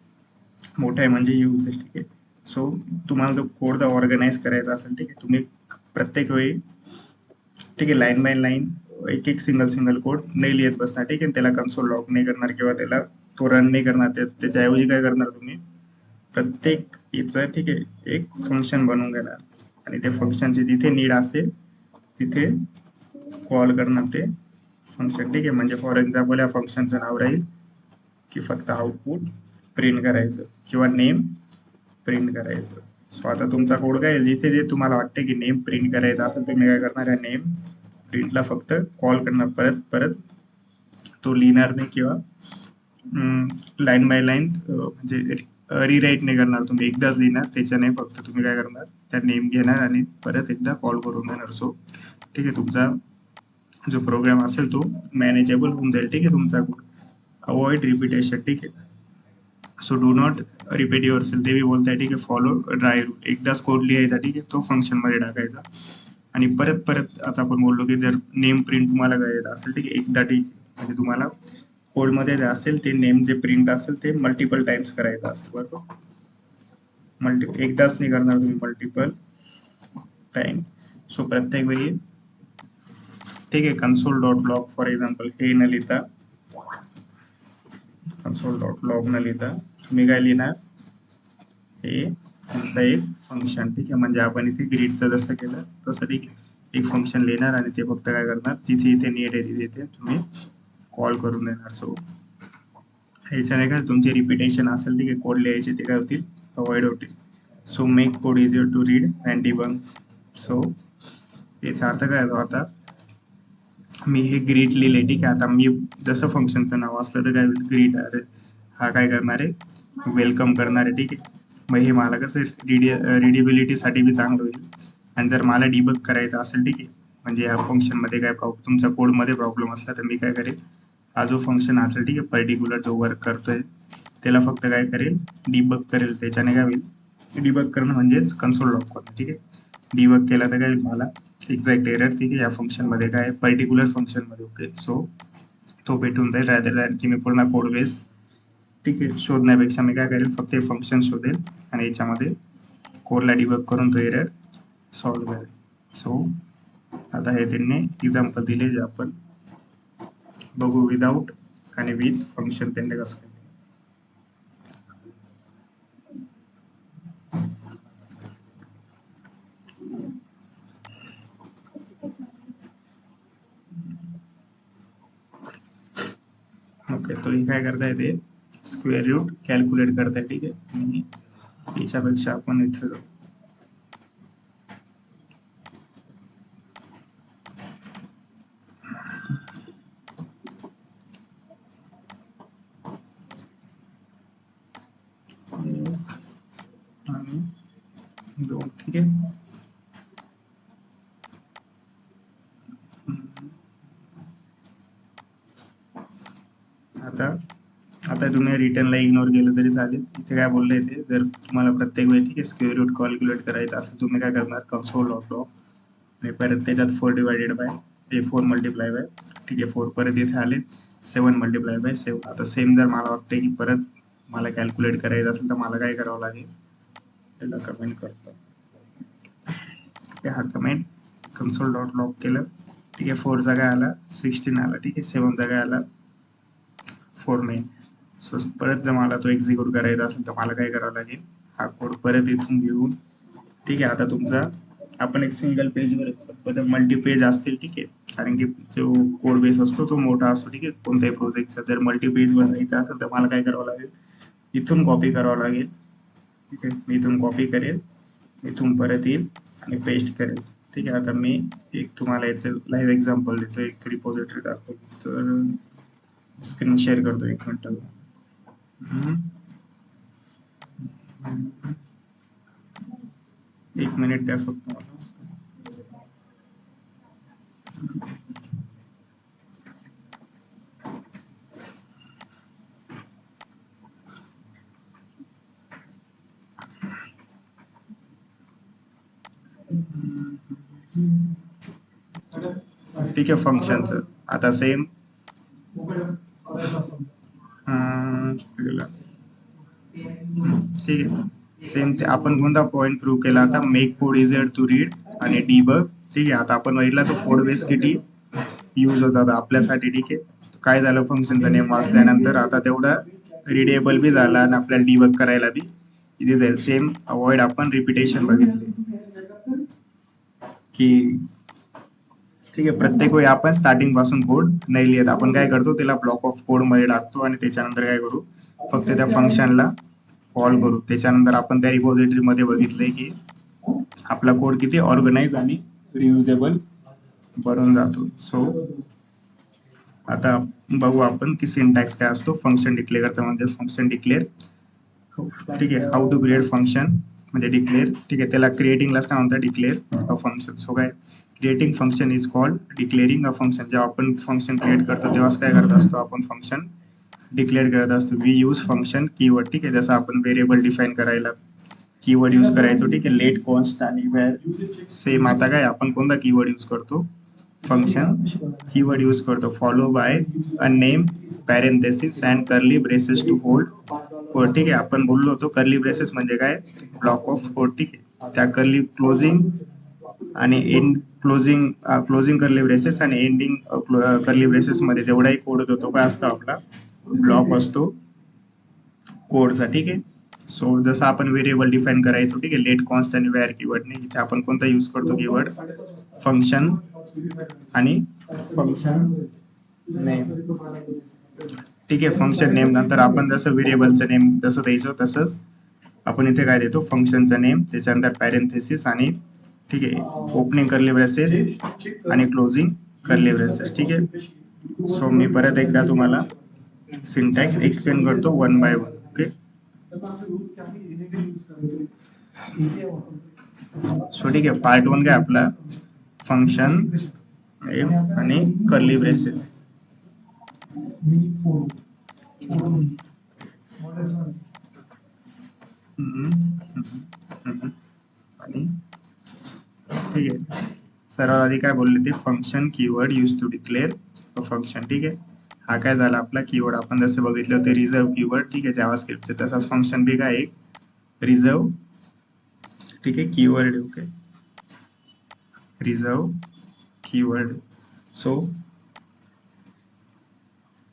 A: मोठा आहे म्हणजे यूज आहे, ठीक आहे. सो तुम्हाला जो कोड जर ऑर्गनाइज करायचा असेल, ठीक आहे, तुम्ही प्रत्येक वेळी, ठीक आहे, लाईन बाय लाईन एक एक सिंगल कोड नाही लिहित बसणार, ठीक आहे. त्याला कन्सोल लॉग नाही करणार किंवा त्याला तो रन नाही करणार. त्याच्याऐवजी काय करणार तुम्ही, प्रत्येक याचं, ठीक आहे, एक फंक्शन बनवून घेणार आणि त्या फंक्शनची जिथे नीड असेल तिथे कॉल करणार ते फंक्शन, ठीक आहे. म्हणजे फॉर एक्झाम्पल या फंक्शनचं नाव राहील की फक्त आउटपुट प्रिंट करायचं किंवा नेम प्रिंट करायचं. सो आता तुमचा कोड काय, जिथे जे तुम्हाला वाटतं की नेम प्रिंट करायचा असेल तुम्ही काय करणार, या नेम प्रिंटला फक्त कॉल करणार, परत परत तो लिहिणार नाही किंवा लाईन बाय लाईन म्हणजे रिराईट नाही करणार तुम्ही, एकदाच लिहिणार. त्याच्याने फक्त तुम्ही काय करणार, त्या नेम घेणार आणि परत एकदा कॉल करून देणार. सो ठीक आहे, तुमचा जो प्रोग्राम असेल तो मॅनेजेबल होऊन जाईल, ठीक आहे, तुमचा कोड. अवॉइड रिपिटेशन, ठीक आहे. So do not repeat your self, ते बी बोलताय, ठीक आहे. फॉलो ड्राय रूल, एकदाच कोड लिहायचा, ठीक आहे, तो फंक्शन मध्ये टाकायचा आणि परत परत, आता आपण बोललो की जर नेम प्रिंट तुम्हाला करायचं असेल, ठीक आहे, एकदा, ठीक म्हणजे तुम्हाला कोडमध्ये जे असेल ते नेम जे प्रिंट असेल ते मल्टिपल टाइम्स करायचं असेल, बरोबर. एकदाच नाही करणार तुम्ही, मल्टिपल टाइम. सो प्रत्येक वेळी, ठीक आहे, console dot log for example हे न लिहिता, कन्सोल डॉट लॉग न लिहिता तुम्ही काय लिहिणार, हे तुमचं एक फंक्शन, ठीक आहे. म्हणजे आपण इथे ग्रीडचं जसं केलं तसं, ठीक आहे, एक फंक्शन लिहिणार आणि ते फक्त काय करणार, जिथे इथे नीड आहे तिथे तुम्ही कॉल करून देणार. सो ह्याच्याने काय तुमची रिपिटेशन असेल, ठीक आहे, कोड लिहायचे ते काय होतील, अवॉइड होतील. So make code easier to read and debug. So याचा अर्थ काय होतो, आता मी हे ग्रीड लिहिले, ठीक आहे. आता मी जसं फंक्शनचं नाव असलं तर काय ग्रीड, अरे हा काय करणार आहे, वेलकम करणार आहे, ठीक आहे. मग हे मला कसं रिडेबिलिटीसाठी बी चांगलं होईल. आणि जर मला डिबग करायचं असेल, ठीक आहे, म्हणजे या फंक्शनमध्ये काय प्रॉब्लेम, तुमच्या कोडमध्ये प्रॉब्लेम असला तर मी काय करेल, हा जो फंक्शन असेल, ठीक आहे, पर्टिक्युलर जो वर्क करतोय त्याला फक्त काय करेल, डिबग करेल. त्याच्याने काय होईल, डिबग करणं म्हणजेच कन्सोल लॉग करणं, ठीक आहे. डिबग केला तर काय मला एक्झॅक्ट एरर, ठीक आहे, या फंक्शनमध्ये काय पर्टिक्युलर फंक्शनमध्ये, ओके. सो तो भेटून जाईल, रादर दॅन की मी पूर्ण कोड बेस, ठीक आहे, शोधण्यापेक्षा मी काय करेल, फक्त हे फंक्शन शोधेल आणि याच्यामध्ये कोडला डिबग करून तो एरर सॉल्व्ह करेल. सो आता हे त्यांनी एक्झाम्पल दिले जे आपण बघू, विदाउट आणि विथ फंक्शन त्यांनी कसं केलं. ओके, तो हे काय करता येते, स्क्वेअर रूट कॅल्क्युलेट करताय, ठीक आहे. आणि याच्यापेक्षा आपण इथं आणि 2, ठीक आहे. आता आता तुम्ही रिटर्नला इग्नोर केलं तरी चालेल. इथे काय बोललंय ते, जर तुम्हाला प्रत्येक वेळी, ठीक आहे, स्क्वेअर रूट कॅल्क्युलेट करायचं असेल तुम्ही काय करणार, कन्सोल डॉट लॉग आणि परत त्याच्यात 4 डिवायडेड बाय 4 मल्टिप्लाय बाय, ठीक आहे, 4 परत इथे आले 7 मल्टिप्लाय बाय 7. आता सेम जर मला वाटतं की परत मला कॅल्क्युलेट करायचं असेल तर मला काय करावं लागेल, त्याला कमेंट करतो, हा कमेंट कन्सोल डॉट लॉग केलं, ठीक आहे. 4 चा काय आला 16 आला, ठीक आहे. 7 चा काय आला 4 नाही. सो परत जर मला तो एक्झिक्यूट करायचा असेल तर मला काय करावं लागेल, हा कोड परत इथून घेऊन, ठीक आहे. आता तुमचा आपण एक सिंगल पेजवर मल्टी पेज असतील, ठीक आहे, कारण की जो कोड बेस असतो तो मोठा असतो, ठीक आहे, कोणत्याही प्रोजेक्टचा. जर मल्टी पेजवर जायचं असेल तर मला काय करावं लागेल, इथून कॉपी करावं लागेल, ठीक आहे. मी इथून कॉपी करेल, इथून परत येईल आणि पेस्ट करेल, ठीक आहे. आता मी एक तुम्हाला याचं लाईव्ह एक्झाम्पल देतो, एक रिपोजिटरी दाखवतो. तर स्क्रीन शेअर करतो, एक मिनिट. एक मिनिट द्या फक्त मला. ठीक आहे, फंक्शनचं आता सेम ठीक आहे. सेम ते आपण कोणता पॉईंट प्रूव्ह केला आता, make code easier to read आणि डीबग. ठीक आहे, आता आपण बघितला तो कोड बेस किती यूज होतात आपल्यासाठी. ठीक आहे, काय झालं, फंक्शनचा नेम वाचल्यानंतर आता तेवढा रिडेबल बी झाला आणि आपल्याला डिबग करायला बी इथे जाईल. सेम अवॉइड आपण रिपिटेशन बघितले की ठीक आहे, प्रत्येक वेळी आपण स्टार्टिंग पासून कोड नाही लिहित, आपण काय करतो त्याला ब्लॉक ऑफ कोड मध्ये टाकतो आणि त्याच्यानंतर काय करू, फक्त त्या फंक्शनला कॉल करू. त्याच्यानंतर आपण त्या रिपॉझिटरी मध्ये बघितलंय की आपला कोड किती ऑर्गनाइज आणि रियुजेबल बनून जातो. सो आता बघू आपण की सिंटॅक्स काय असतो फंक्शन डिक्लेअरचा. म्हणजे फंक्शन डिक्लेअर, ठीक आहे, हाऊ टू क्रिएट फंक्शन म्हणजे डिक्लेअर. ठीक आहे, त्याला क्रिएटिंगलाच काय म्हणतात, डिक्लेअर अ फंक्शन. सो काय, creating function is called declaring a function. जेव्हा आपण फंक्शन क्रिएट करतो तेव्हाच काय करत असतो, आपण फंक्शन डिक्लेअर करत असतो. We use function keyword. ठीक आहे, जसं आपण व्हेरिएबल डिफाईन करायला कीवर्ड यूज करायचो. ठीक आहे, लेट, कॉन्स्ट आणि व्हॅर. सेम आता काय आपण कोणता कीवर्ड यूज करतो, फंक्शन कीवर्ड यूज करतो. Follow by a name, parenthesis and curly braces to hold code. ठीक आहे, आपण बोललो होतो कर्ली ब्रेसेस म्हणजे काय, ब्लॉक ऑफ कोड. ठीक आहे, त्या कर्ली क्लोजिंग आणि end closing, closing curly braces आणि एंडिंग कर्ली ब्रेसेस मध्ये जेवढाही कोड होतो तो काय असतो, आपला ब्लॉक असतो कोडचा. ठीक आहे, सो जसं आपण व्हेरिएबल डिफाईन करायचो, ठीक आहे, लेट, कॉन्स्ट आणि व्हेअर कीवर्डने, इथे आपण कोणता यूज करतो कीवर्ड, फंक्शन आणि फंक्शन नेम. ठीक आहे, फंक्शन नेम नंतर आपण जसं व्हेरिएबलचं नेम जसं द्यायचो तसंच आपण इथे काय देतो, फंक्शनचं नेम, त्याच्यानंतर पॅरेंथेसिस आणि ठीक आहे ओपनिंग कर्ली ब्रेसेस आणि क्लोजिंग कर्ली ब्रेसेस. ठीक आहे, सो मी परत एकदा तुम्हाला सिंटॅक्स एक्सप्लेन करतो one by one. Okay, so ठीक आहे, पार्ट वन काय आपला फंक्शन नेम आणि कर्ली ब्रेसेस. आणि ठीक आहे, सर्वात आधी काय बोलले ते, function keyword use to declare a function. ठीक आहे, हा काय झाला आपला कीवर्ड. आपण जसं बघितलं ते रिझर्व कीवर्ड. ठीक आहे, जावास्क्रिप्टचे तसाच फंक्शन बी काय एक रिझर्व, ठीक आहे, keyword. Okay, reserve keyword. So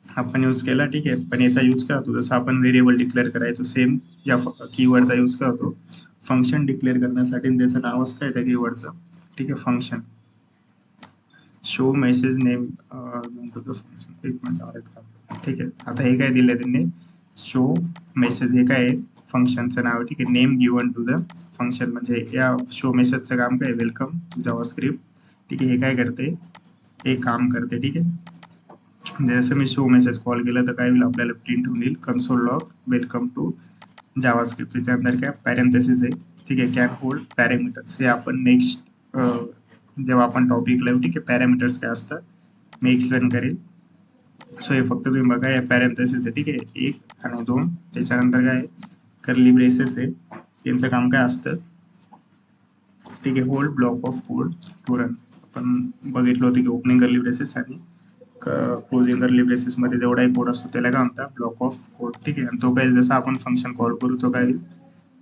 A: आपण यूज केला. ठीक आहे, पण याचा यूज काय होतो, जसं आपण व्हेरिएबल डिक्लेअर करायचो सेम या कीवर्डचा यूज काय होतो, फंक्शन डिक्लेअर करण्यासाठी. त्याचं नावच काय त्या कीवर्डचं, ठीक आहे, function. Show message name to the function. एक मिनिट, ठीक आहे, आता हे काय दिलं त्यांनी, शो मेसेज, हे काय फंक्शनचं नाव. ठीक आहे, name given to the function म्हणजे या शो मेसेजचं काम काय, वेलकम टू जावास्क्रिप्ट. ठीक आहे, हे काय करते, हे काम करते. ठीक आहे, म्हणजे जसं मी शो मेसेज कॉल केलं तर काय होईल, आपल्याला प्रिंट होईल console log welcome to JavaScript. त्याच्यानंतर काय पॅरेंथेसिस आहे. ठीक आहे, कॅन होल्ड पॅरामीटर्स. हे आपण नेक्स्ट जेव्हा आपण टॉपिक लावू, ठीक आहे, पॅरामीटर्स काय असतात मी एक्सप्लेन करेल. सो हे फक्त तुम्ही बघा, या पॅरेंथेसिस आहे. ठीक आहे, 1 आणि 2. त्याच्यानंतर काय कर्ली ब्रेसेस आहे, यांचं काम काय असतं, ठीक आहे, hold block of code to run. आपण बघितलं होतं की ओपनिंग कर्ली ब्रेसेस आणि क्लोजिंग कर्ली ब्रेसेस मध्ये जेवढाही कोड असतो त्याला काय म्हणतात, ब्लॉक ऑफ कोड. ठीक आहे, आणि तो काय जसं आपण फंक्शन कॉल करू तो काय,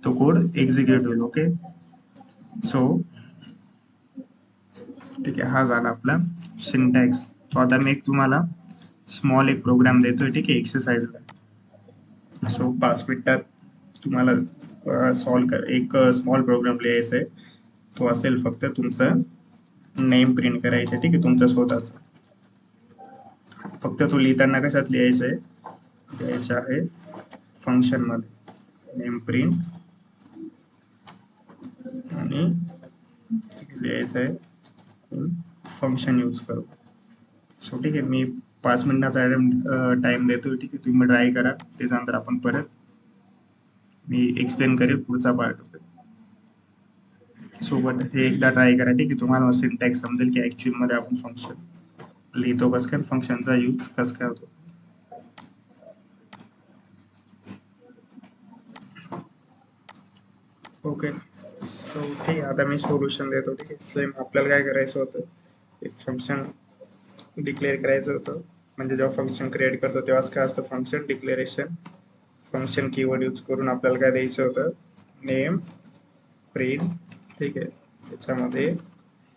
A: तो कोड एक्झिक्यूट होईल. ओके, सो ठीक आहे, हा झाला आपला सिंटॅक्स. तो आता मी एक तुम्हाला स्मॉल एक प्रोग्राम देतोय. ठीक आहे, एक्सरसाइजला. सो 5 मिनिटात तुम्हाला सॉल्व कर एक स्मॉल प्रोग्राम लिहायचा आहे. तो असेल फक्त तुमचं नेम प्रिंट करायचं. ठीक आहे, तुमचं स्वतःच. फक्त तो लिहिताना कशात लिहायचं आहे, लिहायचं आहे फंक्शन मध्ये नेम प्रिंट आणि लिहायचं आहे फंक्शन यूज करू. सो ठीक आहे, मी 5 मिनिटाचा टाइम देतो. ठीक आहे, तुम्ही ट्राय करा. त्याच्यानंतर आपण परत मी एक्सप्लेन करेल पुढचा पार्ट. सोबत हे एकदा ट्राय करा. ठीक आहे, तुम्हाला सिंटॅक्स समजेल की ऍक्च्युअल मध्ये आपण फंक्शन लिहितो कसं काय, फंक्शनचा यूज कसं काय होतो. ओके, सो ठीक आहे, आता मी सोल्युशन देतो. ठीक आहे, सेम आपल्याला काय करायचं होतं, एक फंक्शन डिक्लेअर करायचं होतं. म्हणजे जेव्हा फंक्शन क्रिएट करतो तेव्हाच काय असतं, function declaration function keyword use करून आपल्याला काय द्यायचं होतं, नेम प्रिंट. ठीक आहे, त्याच्यामध्ये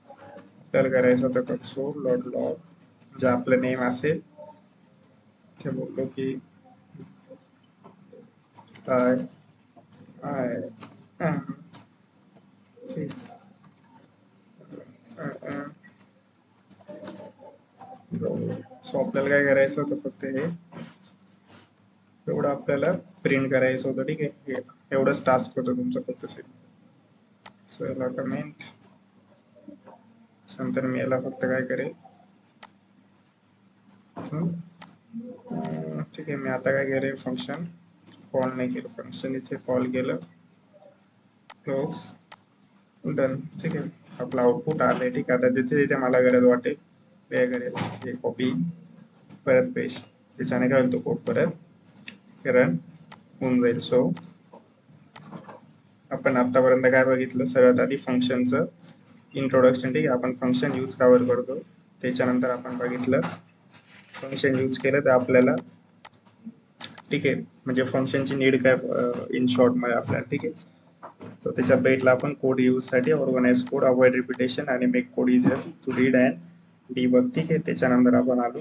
A: आपल्याला करायचं होतं कंसोल डॉट लॉग, जे आपलं नेम असेल ते बोललो की आय आय सो आपल्याला काय करायचं होतं, फक्त हे एवढं आपल्याला प्रिंट करायचं होतं. ठीक आहे, एवढंच टास्क होतं तुमचं फक्त. सो याला कमेंट नंतर मी याला फक्त काय करेल, ठीक आहे, मी आता काय केलं, फंक्शन कॉल नाही केलं, फंक्शन इथे कॉल केलं, क्लोज, डन. ठीक आहे, आपलं आउटपुट आलंय. ठीक आहे, आता जिथे जिथे मला गरज वाटेल काय करेल, हे कॉपी परत पेस्ट, त्याच्याने काय होतो, कोड परत रन होऊन जाईल. सो आपण आतापर्यंत काय बघितलं, सर्वात आधी फंक्शनचं इंट्रोडक्शन. ठीक आहे, आपण फंक्शन यूज कवर करतो, त्याच्यानंतर आपण बघितलं फंक्शन यूज केलं तर आपल्याला, ठीक आहे, म्हणजे फंक्शनची नीड काय इन शॉर्ट मध्ये आपल्याला. ठीक आहे, तर त्याच्यात बघितलं आपण कोड यूजसाठी ऑर्गनाइज कोड, अवॉइड रिपिटेशन आणि make code easier to read and debug. ठीक आहे, त्याच्यानंतर आपण आलो.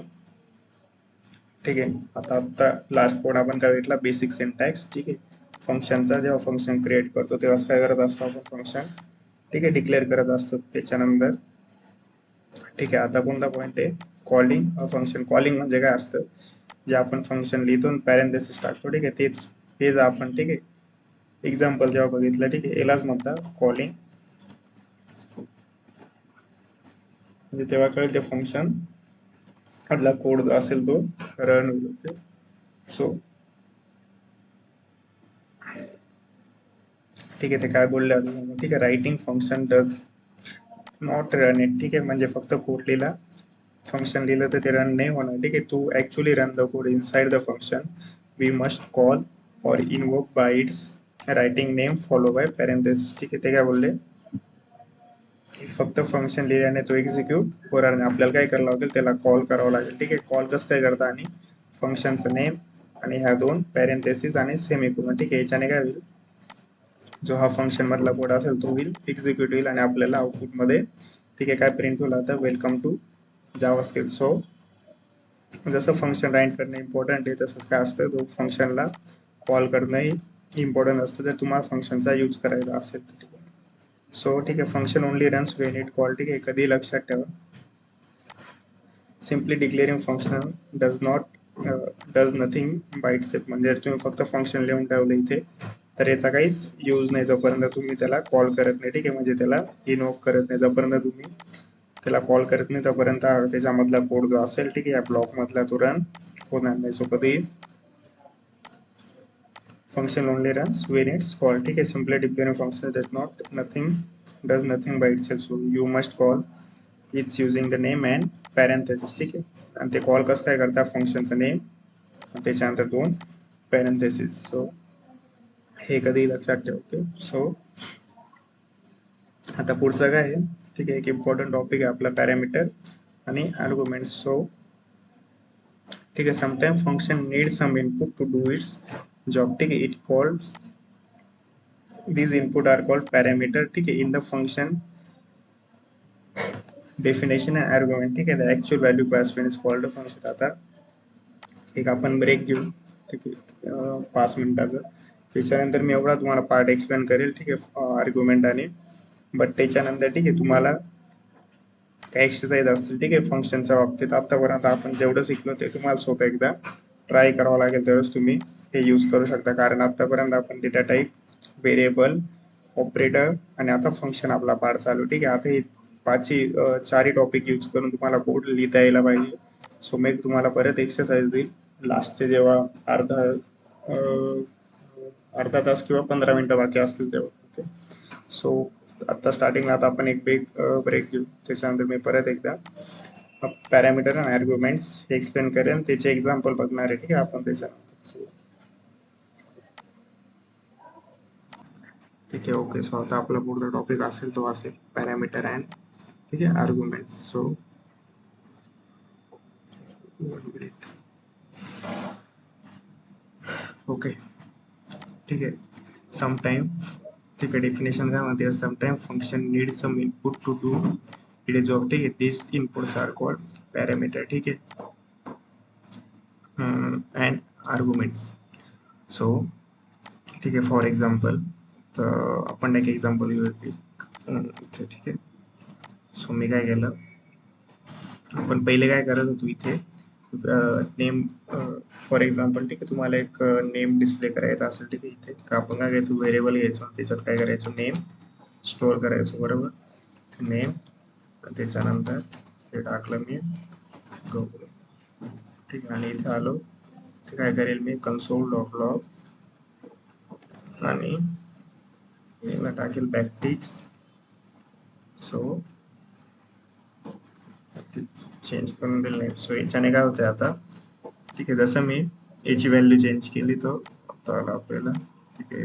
A: ठीक आहे, आता लास्ट कोड आपण काय भेटला, बेसिक सिंटॅक्स. ठीक आहे, फंक्शनचा जेव्हा फंक्शन क्रिएट करतो तेव्हा काय करत असतो आपण, फंक्शन, ठीक आहे, डिक्लेअर करत असतो. त्याच्यानंतर ठीक आहे, आता कोणता पॉईंट आहे, कॉलिंग फंक्शन. कॉलिंग म्हणजे काय असतं, जे आपण फंक्शन लिहितो पॅरेंथेसिस टाकतो. ठीक आहे, तेच आपण, ठीक आहे, एक्झाम्पल जेव्हा बघितलं, ठीक आहे, यालाच म्हणतात कॉलिंग. म्हणजे तेव्हा कळेल ते फंक्शन आपला कोड असेल तो रन होईल. ओके, सो ठीक आहे, ते काय बोलले अजून, ठीक आहे, writing function does not run it. ठीक आहे, म्हणजे फक्त कोड लिहिला, फंक्शन लिहिलं तर ते रन नाही होणार. ठीक आहे, to actually run the code inside the function we must call or invoke by its writing name follow by parenthesis. ठीक आहे, ते काय बोलले, फक्त फंक्शन लिहिल्याने तो एक्झिक्यूट होणार नाही, आपल्याला काय करावं लागेल, त्याला कॉल करावं लागेल. ठीक आहे, कॉल कसं काय करता, आणि फंक्शनचं नेम आणि ह्या दोन पॅरेंथेसिस आणि सेमिकोलन. ठीक आहे, याच्याने काय होईल, जो हा फंक्शन मधला कोड असेल तो होईल एक्झिक्यूट होईल आणि आपल्याला आउटपुट मध्ये, ठीक आहे, काय प्रिंट होईल, आता वेलकम टू जावास्क्रिप्ट. सो जसं फंक्शन राईट करणं इम्पॉर्टंट आहे, तसंच काय असतं, तो फंक्शनला कॉल करणंही इम्पॉर्टंट असतं जर तुम्हाला फंक्शनचा यूज करायचा असेल तर. सो ठीक आहे, function only runs when it call. ठीक आहे, कधी लक्षात ठेवा, simply declaring function does nothing by itself. म्हणजे जर तुम्ही फक्त फंक्शन लिहून ठेवलं इथे तर याचा काहीच यूज नाही जोपर्यंत तुम्ही त्याला कॉल करत नाही. ठीक आहे, म्हणजे त्याला इनवोक करत नाही, जोपर्यंत तुम्ही त्याला कॉल करत नाही तोपर्यंत त्याच्यामधला कोड जो असेल, ठीक आहे, या ब्लॉक मधला तो रन होणार नाही. सो कधी function only runs when it's call. ठीक आहे, simply declaring function does nothing by itself. So you must call it's using the name and parenthesis. ठीक आहे, आणि ते कॉल कसं काय करतात, फंक्शनचं नेम त्याच्यानंतर दोन पॅरेंथेसिस. सो हे कधी लक्षात ठेव. ओके, सो आता पुढचं काय आहे, ठीक आहे, एक इम्पॉर्टंट टॉपिक आहे आपला, पॅरामीटर आणि आर्ग्युमेंट्स. सो ठीक आहे, sometime function need some input to do its job. ठीक आहे, it calls these input are called parameter. ठीक आहे, in the function definition and argument. ठीक आहे, the actual value pass when is called function. आता एक आपण ब्रेक घेऊ, ठीक आहे, 5 मिनिटाचं. त्याच्यानंतर मी एवढा तुम्हाला पार्ट एक्सप्लेन करेल, ठीक आहे, आर्ग्युमेंट आणि बट त्याच्यानंतर, ठीक आहे, तुम्हाला काही एक्सरसाइज असतील, ठीक आहे, फंक्शनच्या बाबतीत आतापर्यंत आपण जेवढं शिकलो ते तुम्हाला स्वतः एकदा ट्राय करावं लागेल, तरच तुम्ही हे यूज करू शकता. कारण आतापर्यंत आपण डेटा टाईप, व्हेरिएबल, ऑपरेटर आणि आता फंक्शन आपला पार्ट चालू. ठीक आहे, आता हे चारही टॉपिक यूज करून तुम्हाला कोड लिहिता यायला पाहिजे. सो मी तुम्हाला परत एक्सरसाइज देईल लास्टचे, जेव्हा अर्धा तास किंवा 15 मिनिटं बाकी असतील तेव्हा. ओके, सो आता स्टार्टिंगला आता आपण एक ब्रेक घेऊ, त्याच्यानंतर मी परत एकदा पॅरामीटर आणि आर्ग्युमेंट्स हे एक्सप्लेन करेन, त्याचे एक्झाम्पल बघणार आहे. ठीक आहे, आपण त्याच्यानंतर. ठीक आहे, ओके, सो आता आपला पुढचा टॉपिक असेल तो असेल पॅरामीटर अँड, ठीक आहे, आर्ग्युमेंट. So 1 minute. ओके, ठीक आहे. समटाइम, ठीक आहे, डेफिनेशन काय म्हणते, sometime function need some input to do it is job. ठीक आहे, this inputs are called parameter. ठीक आहे, अँड आर्ग्युमेंट्स. सो ठीक आहे, फॉर एक्झाम्पल, तर आपण एक एक्झाम्पल घेऊ इथे. ठीक आहे, सो मी काय केलं, आपण पहिले काय करत होतो इथे, नेम फॉर एक्झाम्पल, ठीक आहे, तुम्हाला एक नेम डिस्प्ले करायचा असेल, ठीक आहे, इथे तर आपण काय घ्यायचो, व्हेरिएबल घ्यायचो, त्याच्यात काय करायचो, नेम स्टोअर करायचो, बरोबर. नेम, त्याच्यानंतर हे टाकलं मी गौरव. ठीक आहे, आणि इथे आलो, ते काय करेल मी, कन्सोल डॉट लॉग, आणि याला टाकेल बॅकटिक्स. सो चेंज करून दिलं नाही. सो याच्याने काय होतंय आता, ठीक आहे, जसं मी याची व्हॅल्यू चेंज केली तो आता आला आपल्याला. ठीक आहे,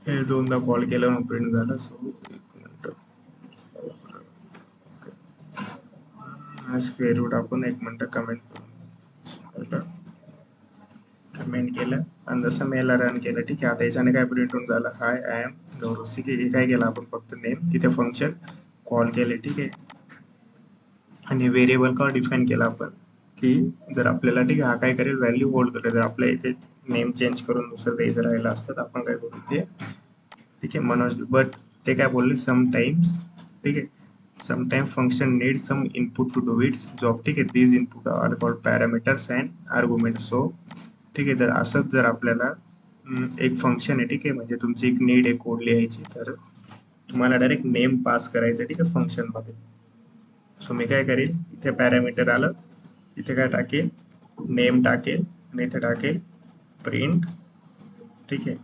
A: हे दोनदा कॉल केलं मग प्रिंट झालं. सो एक मिनिट, स्क्वेअर रूट आपण एक मिनिट कमेंट केलं, आणि जसं मी याला रन केलं, ठीक आहे, आता याच्याने काय प्रिंट होऊन झालं, हाय आय एम गौरव. ठीक आहे, हे काय केलं आपण, फक्त नेम तिथे फंक्शन कॉल केले. ठीक आहे, आणि व्हेरिएबल का डिफाईन केला आपण, की जर आपल्याला, ठीक आहे, हा काय करेल, व्हॅल्यू होल्ड करेल. जर आपल्या इथे नेम चेंज करून दुसरं द्यायचं राहिलं असतं तर आपण काय करू ते, ठीक आहे, मनोज. बट ते काय बोलले, समटाइम्स, ठीक आहे, sometime function need some input to do its job. ठीक आहे, these input are called parameters and arguments. So ठीक आहे, जर असंच जर आपल्याला एक फंक्शन आहे, ठीक आहे, म्हणजे तुमची एक नीड आहे कोड लिहायची, तर तुम्हाला डायरेक्ट नेम पास करायचं, ठीक आहे, फंक्शन मध्ये. सो मी काय करेल, इथे पॅरामीटर आलं, इथे काय टाकेल, नेम टाकेल, आणि इथे टाकेल प्रिंट. ठीक आहे,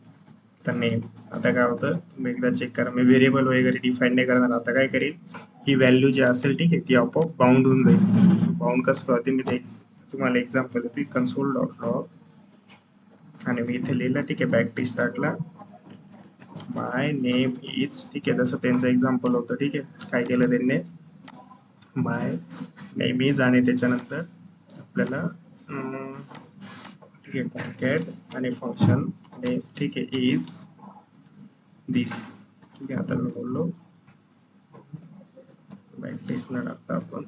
A: तर नेम. आता काय होतं, तुम्ही एकदा चेक करा, मी व्हेरिएबल वगैरे डिफाईन नाही करणार. आता काय करेल, ही व्हॅल्यू जी असेल, ठीक आहे, ती आपोआप बाउंड होऊन जाईल. बाउंड कसं करते मी ते तुम्हाला एक्झाम्पल देतो, कन्सोल डॉट लॉग, आणि मी इथे लिहिलं, ठीक आहे, बॅकटिक्स टाकला, माय नेम इज. ठीक आहे, जसं त्यांचं एक्झाम्पल होतं. ठीक आहे, काय केलं त्यांनी, माय नेम इज, आणि त्याच्यानंतर आपल्याला ठीक आहे, पॅकेट आणि फंक्शन नेम, ठीक आहे, इज दिस. ठीक आहे, आता मी बोललो बॅकटिक्स न टाकता आपण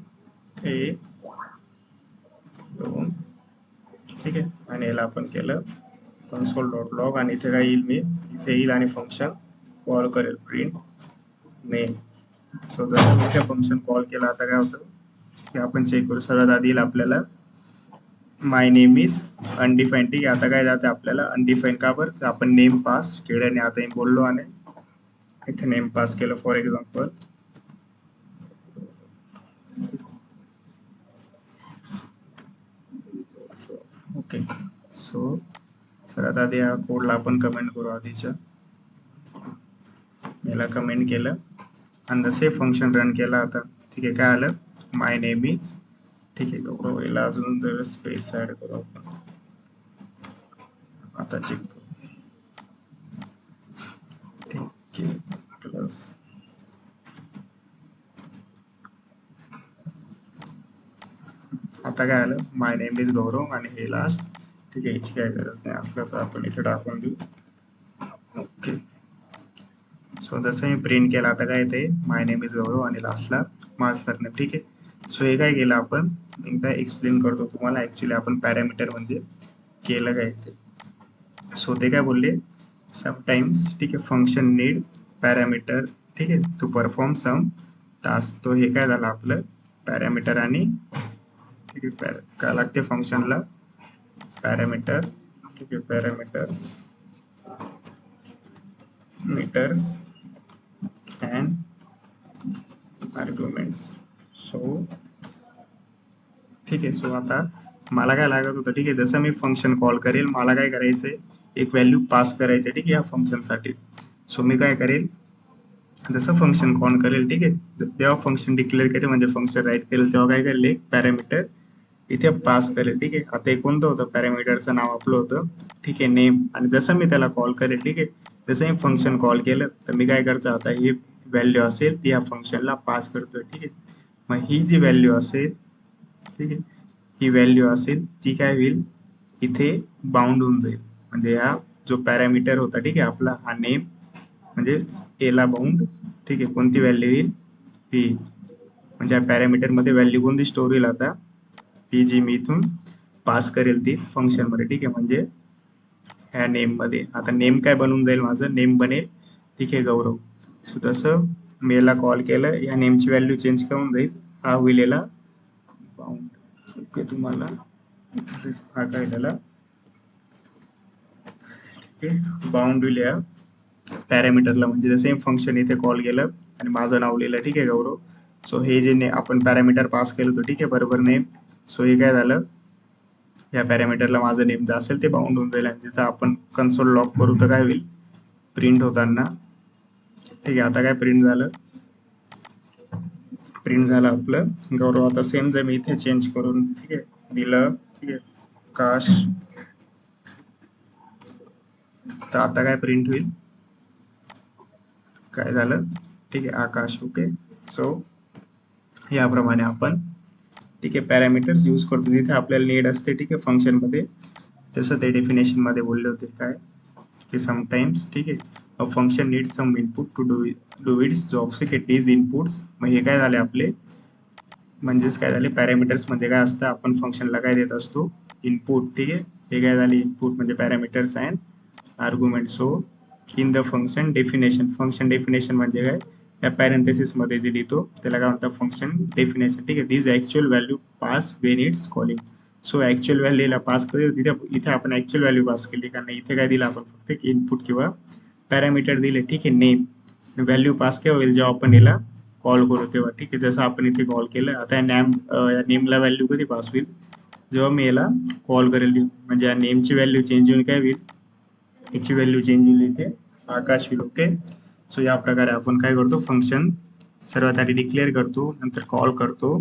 A: 1 2, ठीक आहे, आणि याला आपण केलं कन्सोल डॉट लॉग, आणि इथे काय येईल, मी इथे येईल आणि फंक्शन कॉल करेल प्रिंट नेम. सो जर मी फंक्शन कॉल केला, आता काय होतं की आपण चेक करू. सगळ्यात आधी येईल आपल्याला माय नेम इज अनडिफाईन. ठीक आहे, आता काय जाते आपल्याला अनडिफाईन, का बरं, आपण नेम पास केल्याने आता बोललो, आणि इथे नेम पास केलं, फॉर एक्झाम्पल. ओके, सो सगळ्यात आधी या कोडला आपण कमेंट करू आधीच्या, याला कमेंट केलं, आणि जसे फंक्शन रन केलं आता, ठीक आहे, काय आलं, माय नेम इज. ठीक आहे, गौरव. याला अजून जर स्पेस ऍड करू आपण, आता चेक करू. ठीक आहे, प्लस आता काय आलं, माय नेम इज गौरव, आणि हे लास्ट. ठीक आहे, याची काय गरज नाही, असलं तर आपण इथे टाकून देऊ. ओके, सो जसं मी प्रिंट केलं, आता काय येते, माय नेम इज गौरव, आणि लास्टला माझं सरनेम. ठीक आहे, सो हे काय केलं आपण, एकदा एक्सप्लेन करतो तुम्हाला. ऍक्च्युली आपण पॅरामीटर म्हणजे केलं काय ते. सो ते काय बोलले, समटाइम्स, ठीक आहे, फंक्शन नीड पॅरामीटर, ठीक आहे, टू परफॉर्म सम टास्क. तो हे काय झालं आपलं पॅरामीटर, आणि ठीक आहे, काय लागते फंक्शनला, पॅरामीटर. ठीक आहे, parameters, meters and arguments. So ठीक आहे, सो आता मला काय लागत होतं, ठीक आहे, जसं मी फंक्शन कॉल करेल, मला काय करायचंय, एक व्हॅल्यू पास करायचं, ठीक आहे, या फंक्शनसाठी. सो मी काय करेल, जसं फंक्शन कॉल करेल, ठीक आहे, तेव्हा फंक्शन डिक्लेअर करेल, म्हणजे फंक्शन राईट करेल, तेव्हा काय करेल, एक पॅरामीटर इथे पास करेल. ठीक आहे, आता हे कोणतं होतं, पॅरामीटरचं नाव आपलं होतं, ठीक आहे, नेम. आणि जसं मी त्याला कॉल करेल, ठीक आहे, जसं मी फंक्शन कॉल केलं, तर मी काय करतो, आता ही व्हॅल्यू असेल ती या फंक्शनला पास करतोय. ठीक आहे, मग ही जी व्हॅल्यू असेल, ठीक आहे, ही व्हॅल्यू असेल ती काय होईल, इथे बाउंड होऊन जाईल, म्हणजे ह्या जो पॅरामीटर होता ठीक आहे आपला हा नेम म्हणजे एला बाउंड ठीक आहे कोणती व्हॅल्यू येईल ही म्हणजे या पॅरामीटर मध्ये व्हॅल्यू कोणती स्टोर होईल आता ही जी मी इथून पास करेल ती फंक्शन मध्ये ठीक आहे म्हणजे ह्या नेम मध्ये आता नेम काय बनून जाईल माझं नेम बनेल ठीक आहे गौरव सो तसं मी याला कॉल केलं या नेमची व्हॅल्यू चेंज करून जाईल हा होईल याला बाउंड ओके तुम्हाला हा काय त्याला ठीक आहे बाउंड होईल या पॅरामीटरला म्हणजे सेम फंक्शन इथे कॉल केलं आणि माझं नाव लिहिलं ठीक आहे गौरव सो हे जे आपण पॅरामीटर पास केलं होतं ठीक आहे बरोबर नेम सो हे काय झालं या पॅरामीटरला माझं नेम जे असेल ते बाउंड होऊन जाईल आणि तिथं आपण कन्सोल लॉक करू तर काय होईल प्रिंट होताना ठीक आहे आता काय प्रिंट झालं आपलं गौरव आता सेम जर मी इथे चेंज करून ठीक आहे दिलं ठीक आहे काश तर आता काय प्रिंट होईल काय झालं ठीक आहे आकाश ओके सो याप्रमाणे आपण ठीक आहे पॅरामीटर्स यूज करतो तिथे आपल्याला नीड असते ठीक आहे फंक्शन मध्ये तसं ते डेफिनेशन मध्ये बोलले होते काय की समटाइम्स ठीक आहे a function needs some input to do its jobs ठीक आहे डीज इनपुट्स मग हे काय झाले आपले म्हणजेच काय झाले पॅरामीटर्स मध्ये काय असतं आपण फंक्शनला काय देत असतो इनपुट ठीक आहे हे काय झाले इनपुट म्हणजे parameters and argument so in the function definition म्हणजे काय या पॅरेंथेसिस मध्ये जे लिहितो त्याला काय म्हणतात फंक्शन डेफिनेशन ठीक आहे this actual value pass when it's calling so actual व्हॅल्यूला पास करू इथे आपण ऍक्च्युअल व्हॅल्यू पास केली कारण इथे काय दिलं आपण फक्त इनपुट किंवा पॅरामीटर दिले ठीक आहे नेम व्हॅल्यू पास केव्हा होईल जेव्हा आपण याला कॉल करू तेव्हा ठीक आहे जसं आपण इथे कॉल केलं आता या नेमला व्हॅल्यू कधी पास होईल जेव्हा मी याला कॉल करेल म्हणजे या नेमची व्हॅल्यू चेंज होऊन काय होईल याची व्हॅल्यू चेंज होईल इथे आकाश होईल ओके सो या प्रकारे आपण काय करतो फंक्शन सर्वात आधी डिक्लेअर करतो नंतर कॉल करतो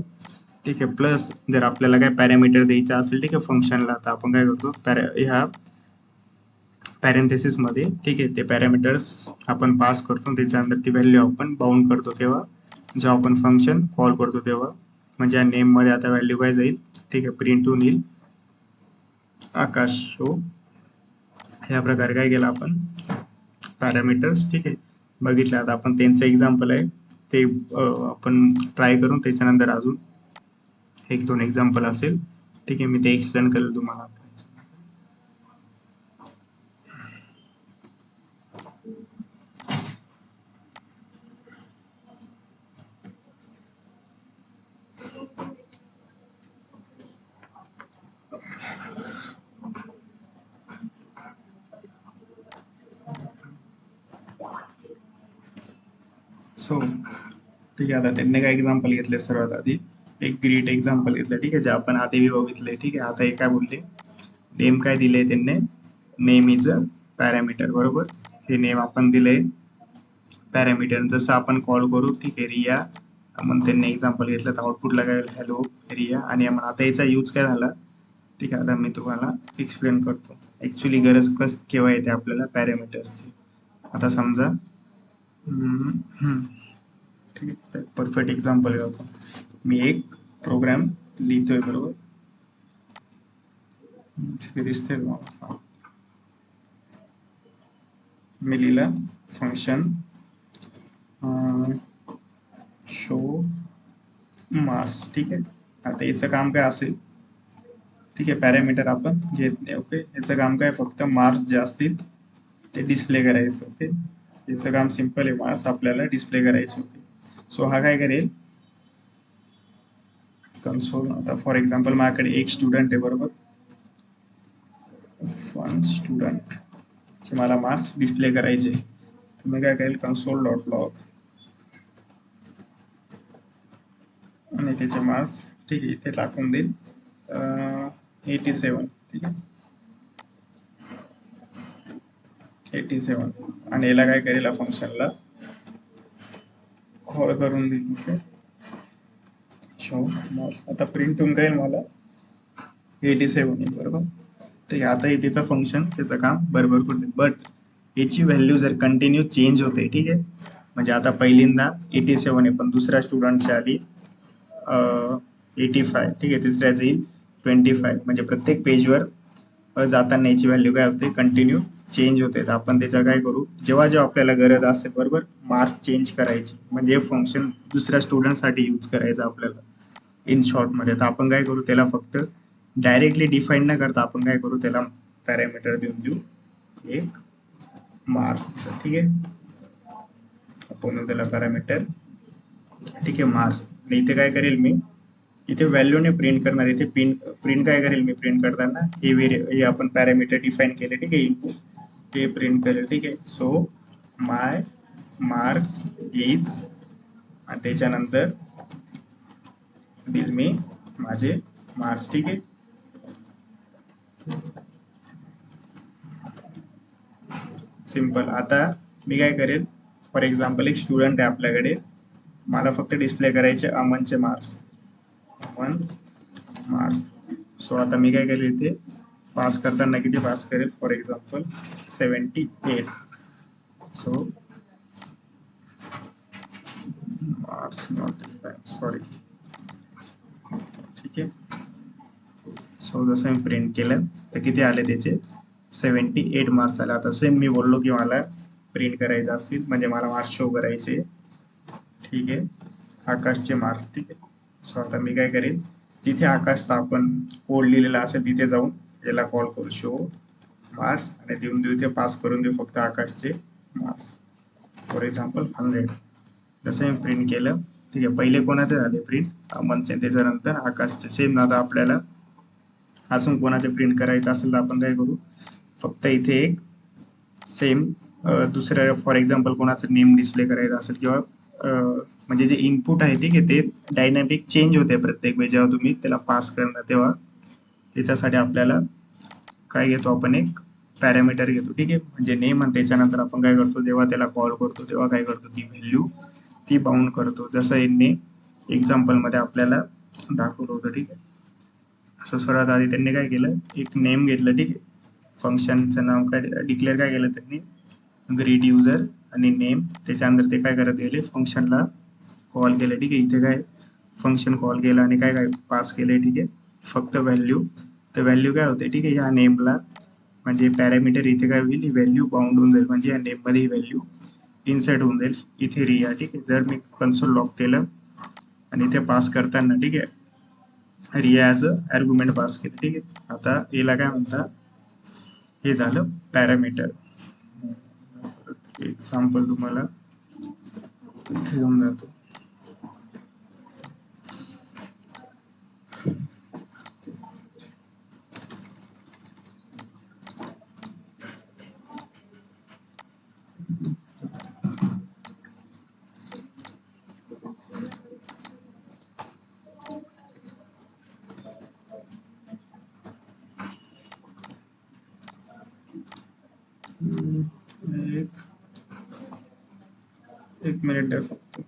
A: ठीक आहे प्लस जर आपल्याला काय पॅरामीटर द्यायचं असेल ठीक आहे फंक्शनला तर आपण काय करतो ह्या पॅरेंथेसिस मध्ये ठीक आहे ते पॅरामीटर्स आपण पास करतो त्याच्यानंतर ती व्हॅल्यू आपण बाउंड करतो तेव्हा जेव्हा आपण फंक्शन कॉल करतो तेव्हा म्हणजे या नेम मध्ये आता व्हॅल्यू काय जाईल ठीक आहे प्रिंट होऊन येईल आकाश शो या प्रकारे काय केलं आपण पॅरामीटर्स ठीक आहे बघितलं आता आपण त्यांचं एक्झाम्पल आहे ते आपण ट्राय करून त्याच्यानंतर अजून एक दोन एक्झाम्पल असेल ठीक आहे मी ते एक्सप्लेन करेल तुम्हाला सो ठीक आहे आता त्यांनी काय एक्झाम्पल घेतले सर्वात आधी एक ग्रेट एक्झाम्पल घेतलं ठीक आहे जे आपण आधी बघितलंय ठीक आहे आता हे काय बोलले नेम काय दिले त्यांनी नेम इज अ पॅरामीटर बरोबर हे नेम आपण दिले पॅरामीटर जसं आपण कॉल करू ठीक आहे रिया मग त्यांनी एक्झाम्पल घेतलं तर आउटपुटला काय हॅलो रिया आणि आता याचा यूज काय झाला ठीक आहे आता मी तुम्हाला एक्सप्लेन करतो ऍक्च्युली गरज केव्हा येते आपल्याला पॅरामीटर्सची आता समजा ठीक आहे परफेक्ट एक्झाम्पल घेऊ आपण मी एक प्रोग्राम लिहितोय बरोबर दिसते मी लिहिला फंक्शन शो मार्क्स ठीक आहे आता याचं काम काय असेल ठीक आहे पॅरामीटर आपण घेत नाही ओके याचं काम काय फक्त मार्क्स जे असतील ते डिस्प्ले करायचं ओके याचं काम सिंपल आहे मार्क्स आपल्याला डिस्प्ले करायचे ओके सो हा काय करेल कन्सोल आता फॉर एक्झाम्पल माझ्याकडे एक स्टुडंट आहे बरोबर वन स्टुडंट मला मार्क्स डिस्प्ले करायचे तर मी काय करेल कन्सोल डॉट लॉग आणि त्याचे मार्क्स ठीक आहे इथे टाकून देईल 87 ठीक आहे 87 आणि याला काय करेल फंक्शनला कॉल करून देईल ओके शो मार्क्स आता प्रिंट होऊन काय मला 87 आहे बरोबर तर आता त्याचं फंक्शन त्याचं काम बरोबर करते बट याची व्हॅल्यू जर कंटिन्यू चेंज होते ठीक आहे म्हणजे आता पहिल्यांदा 87 आहे पण दुसऱ्या स्टुडंटच्या आली 85 ठीक आहे तिसऱ्याच येईल 25 म्हणजे प्रत्येक पेजवर जाताना याची व्हॅल्यू काय होते कंटिन्यू चेंज होते. तर आपण त्याच्या काय करू, जेव्हा जेव्हा आपल्याला गरज असेल बरोबर मार्क्स चेंज करायची म्हणजे हे फंक्शन दुसऱ्या स्टुडंटसाठी यूज करायचं आपल्याला इन शॉर्ट मध्ये, तर आपण काय करू त्याला फक्त डायरेक्टली डिफाईन न करता आपण काय करू त्याला पॅरामीटर देऊ एक मार्क्सचं. ठीक आहे, आपण त्याला पॅरामीटर ठीक आहे मार्क्स. इथे काय करेल मी, इथे व्हॅल्यूने प्रिंट करणार, इथे प्रिंट काय करेल मी प्रिंट करताना हे आपण पॅरामीटर डिफाईन केले ठीक आहे इनपुट ते प्रिंट करेल. ठीक आहे, सो माय मार्क्स इज आणि त्याच्यानंतर देईल मी माझे मार्क्स. ठीक आहे, सिंपल. आता मी काय करेल, फॉर एक्झाम्पल एक स्टुडंट आहे आपल्याकडे, मला फक्त डिस्प्ले करायचे अमनचे मार्क्स, अमन मार्क्स. सो आता मी काय करेल इथे पास करताना किती पास करेल, for example 78. So marks not sorry ठीक आहे. सो जसं मी प्रिंट केलं तर किती आले त्याचे 78 मार्क्स आले. आता सेम मी बोललो की मला प्रिंट करायचे असतील म्हणजे मला मार्क्स शो करायचे. ठीक आहे, आकाशचे मार्क्स. ठीक आहे, सो आता मी काय करेन, तिथे आकाशचा आपण कोड लिहिलेला असेल तिथे जाऊन याला कॉल करू शो मार्क्स आणि देऊन देऊ इथे पास करून देऊ फक्त आकाशचे मार्क्स, फॉर एक्झाम्पल 100. जसं मी प्रिंट केलं ठीक आहे, पहिले कोणाचे झाले प्रिंट अमनचे, त्याच्यानंतर आकाशचे. सेम आता आपल्याला अजून कोणाचे प्रिंट करायचं असेल तर आपण काय करू, फक्त इथे एक सेम दुसऱ्या फॉर एक्झाम्पल कोणाचं नेम डिस्प्ले करायचं असेल किंवा म्हणजे जे इनपुट आहे ठीक आहे ते डायनॅमिक चेंज होते प्रत्येक वेळी जेव्हा तुम्ही त्याला पास करणार, तेव्हा त्याच्यासाठी आपल्याला काय घेतो आपण एक पॅरामीटर घेतो. ठीक आहे, म्हणजे नेम आणि त्याच्यानंतर आपण काय करतो जेव्हा त्याला कॉल करतो तेव्हा काय करतो ती व्हॅल्यू ती बाउंड करतो, जसं यांनी एक्झाम्पल मध्ये आपल्याला दाखवलं होतं. ठीक आहे, सो सर्वात आधी त्यांनी काय केलं, एक नेम घेतलं. ठीक आहे, फंक्शनचं नाव काय डिक्लेअर काय केलं त्यांनी ग्रीट युजर आणि नेम, त्याच्यानंतर ते काय करत गेले फंक्शनला कॉल केलं. ठीक आहे, इथे काय फंक्शन कॉल केलं आणि काय काय पास केले. ठीक आहे, फक्त व्हॅल्यू, तर व्हॅल्यू काय होते ठीक आहे ह्या नेमला म्हणजे पॅरामीटर इथे काय होईल व्हॅल्यू बाउंड होऊन जाईल म्हणजे या नेम मध्ये ही व्हॅल्यू इन्सर्ट होऊन जाईल इथे रिया. ठीक आहे, जर मी कन्सोल लॉक केलं आणि इथे पास करताना ठीक आहे Ria as a argument pass केलं. ठीक आहे, आता याला काय म्हणतात, हे झालं पॅरामीटर. एक्झाम्पल तुम्हाला इथे घेऊन जातो. एक मिनिट आहे फक्त.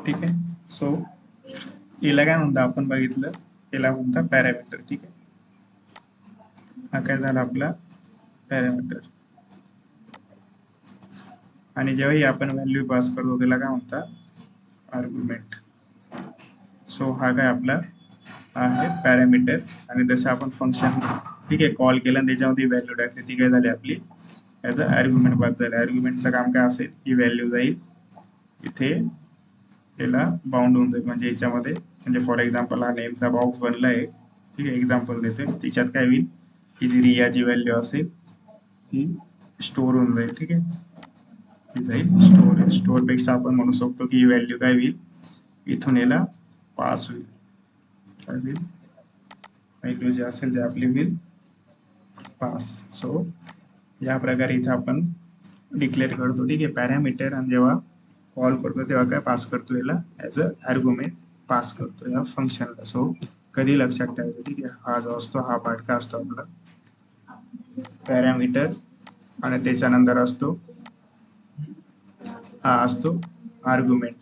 A: ठीक आहे, सो याला काय म्हणता आपण बघितलं, याला म्हणता पॅरामीटर. ठीक आहे, हा काय झाला आपला पॅरामीटर. आणि जेव्हाही आपण व्हॅल्यू पास करतो त्याला काय म्हणता आर्ग्युमेंट. सो हा काय आपला आहे पॅरामीटर. आणि जसं आपण फंक्शन ठीक आहे कॉल केलं आणि त्याच्यामध्ये व्हॅल्यू टाकली ती काय झाली आपली ॲज अ आर्ग्युमेंट पास झाली. आर्ग्युमेंटचं काम काय असेल, ही व्हॅल्यू जाईल इथे याला बाउंड होऊन जाईल म्हणजे याच्यामध्ये, म्हणजे फॉर एक्झाम्पल हा नेमचा बॉक्स बनला आहे. ठीक आहे, एक्झाम्पल देतोय, त्याच्यात काय होईल ही जी रियाची व्हॅल्यू असेल ही स्टोर होऊन जाईल. ठीक आहे, ही जाईल स्टोर पेक्षा आपण म्हणू शकतो की ही व्हॅल्यू काय होईल इथून याला पास होईल, काय होईल व्हॅल्यू जे असेल जे आपली होईल पास. सो या प्रकारे इथे आपण डिक्लेअर करतो. ठीक आहे, पॅरामीटर, आणि जेव्हा कॉल करतो तेव्हा काय पास करतो याला ॲज अ आर्ग्युमेंट पास करतो या फंक्शनला. सो कधी लक्षात ठेवायचं ठीक आहे, हा जो असतो हा पार्ट काय असतो आपला पॅरामीटर आणि त्याच्यानंतर असतो हा असतो आर्ग्युमेंट.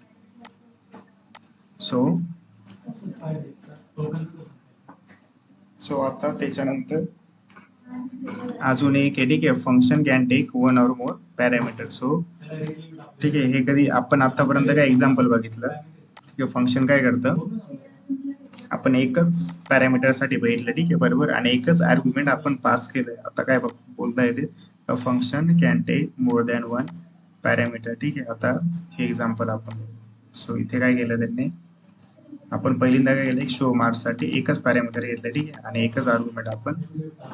A: सो आता त्याच्यानंतर अजून एक आहे, ठीक आहे, function can take one or more parameter. So ठीक आहे, हे कधी आपण आतापर्यंत काय एक्झाम्पल बघितलं की फंक्शन काय करतं, आपण एकच पॅरामीटर साठी बघितलं, ठीक आहे, बरोबर, आणि एकच आर्ग्युमेंट आपण पास केलंय. आता काय बोलता येते, function can take more than one parameter. ठीक आहे, आता हे एक्झाम्पल आपण, सो इथे काय केलं त्यांनी, आपण पहिल्यांदा काय केलं, शो मार्क्स साठी एकच पॅरामीटर घेतलं, ठीक आहे, आणि एकच आर्ग्युमेंट आपण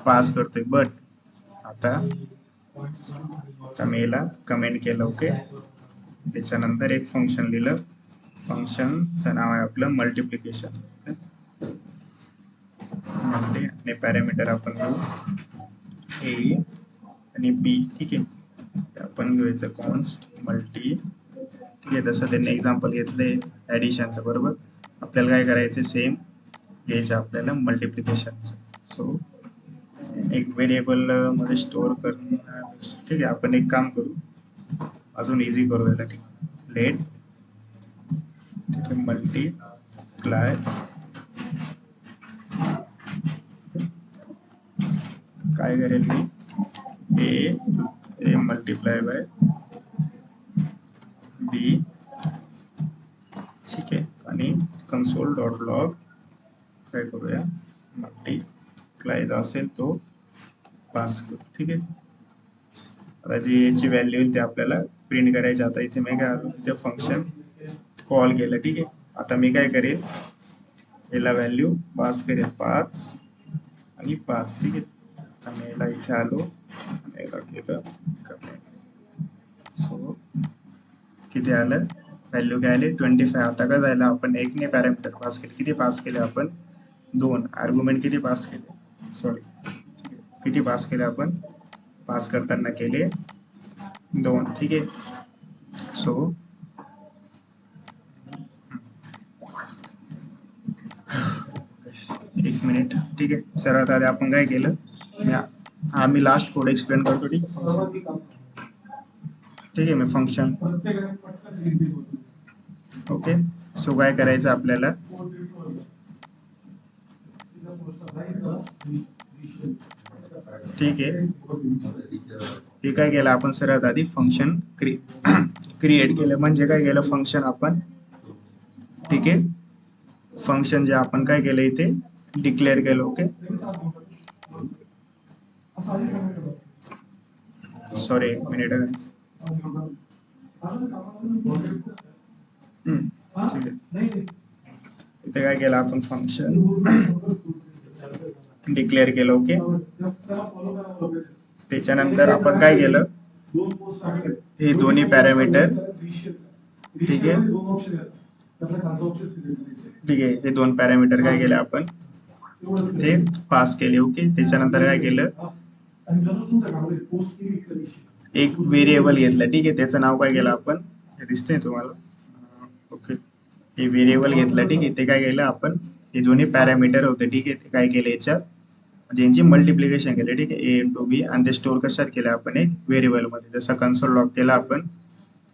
A: पास करतोय. बट आता मी याला कमेंट केलं, ओके, त्याच्यानंतर एक फंक्शन लिहिलं, फंक्शनचं नाव आहे आपलं मल्टिप्लिकेशन, आणि पॅरामीटर आपण घेऊ ए आणि बी. ठीक आहे, आपण घ्यायचं कॉन्स्ट मल्टी. ठीक आहे, जसं त्यांनी एक्झाम्पल घेतलंय ऍडिशनचं, बरोबर, आपल्याला काय करायचं, सेम घ्यायचं आपल्याला मल्टिप्लिकेशनचं. सो एक व्हेरिएबल मध्ये स्टोअर करणं, ठीक आहे, आपण एक काम करू, अजून इझी करू याला. ठीक, लेट मल्टीप्लाय, काय करेल मी, ए मल्टीप्लाय बाय बी. ठीक आहे, आणि कन्सोल डॉट लॉग काय करूया, मल्टीप्लाय असेल तो पास करू. ठीक आहे, आता जी याची व्हॅल्यू येईल ते आपल्याला प्रिंट करायची. आता इथे मी काय आलो, इथे फंक्शन कॉल केलं. ठीक आहे, आता मी काय करेल, याला व्हॅल्यू पास करेल 5 आणि 5. ठीक आहे, आता मी याला इथे आलो, याला केलं कमेंट. सो किती आलं, व्हॅल्यू काय आली, 25. आता काय झालं, आपण एकने पॅरामीटर पास केले, किती पास केले आपण, 2 आर्ग्युमेंट किती पास केले, सॉरी किती पास केले आपण, पास करताना केले 2. ठीक आहे, सो एक मिनिट. ठीक आहे, सर्वात आधी आपण काय केलं, मी लास्ट कोड एक्सप्लेन करतो. ठीक आहे, मी फंक्शन, ओके, सो काय करायचं आपल्याला, ठीक आहे, हे काय केलं आपण, सर्वात आधी फंक्शन क्रिएट केलं, म्हणजे काय केलं, फंक्शन आपण, ठीक आहे, फंक्शन जे आपण काय केलं इथे डिक्लेअर केलं. ओके, सॉरी एक मिनिट, ठीक आहे, इथे काय केलं आपण, फंक्शन डिक्लेअर केलं. ओके, त्याच्यानंतर आपण काय केलं, हे दोन्ही पॅरामीटर, ठीक आहे, ठीक आहे, हे दोन पॅरामीटर काय केले आपण, ते पास केले. ओके, त्याच्यानंतर काय केलं, एक व्हेरिएबल घेतलं. ठीक आहे, त्याचं नाव काय केलं आपण, हे दिसतंय तुम्हाला, ओके, हे व्हेरिएबल घेतलं. ठीक आहे, ते काय केलं आपण, हे दोन्ही पॅरामीटर होते. ठीक आहे, ते काय केले, याच्यात ज्यांची मल्टिप्लिकेशन केले. ठीक आहे, ए इंटू बी, आणि ते स्टोअर कशात केलं आपण, एक व्हेरिएबल मध्ये, जसं कन्सोल लॉग केला आपण.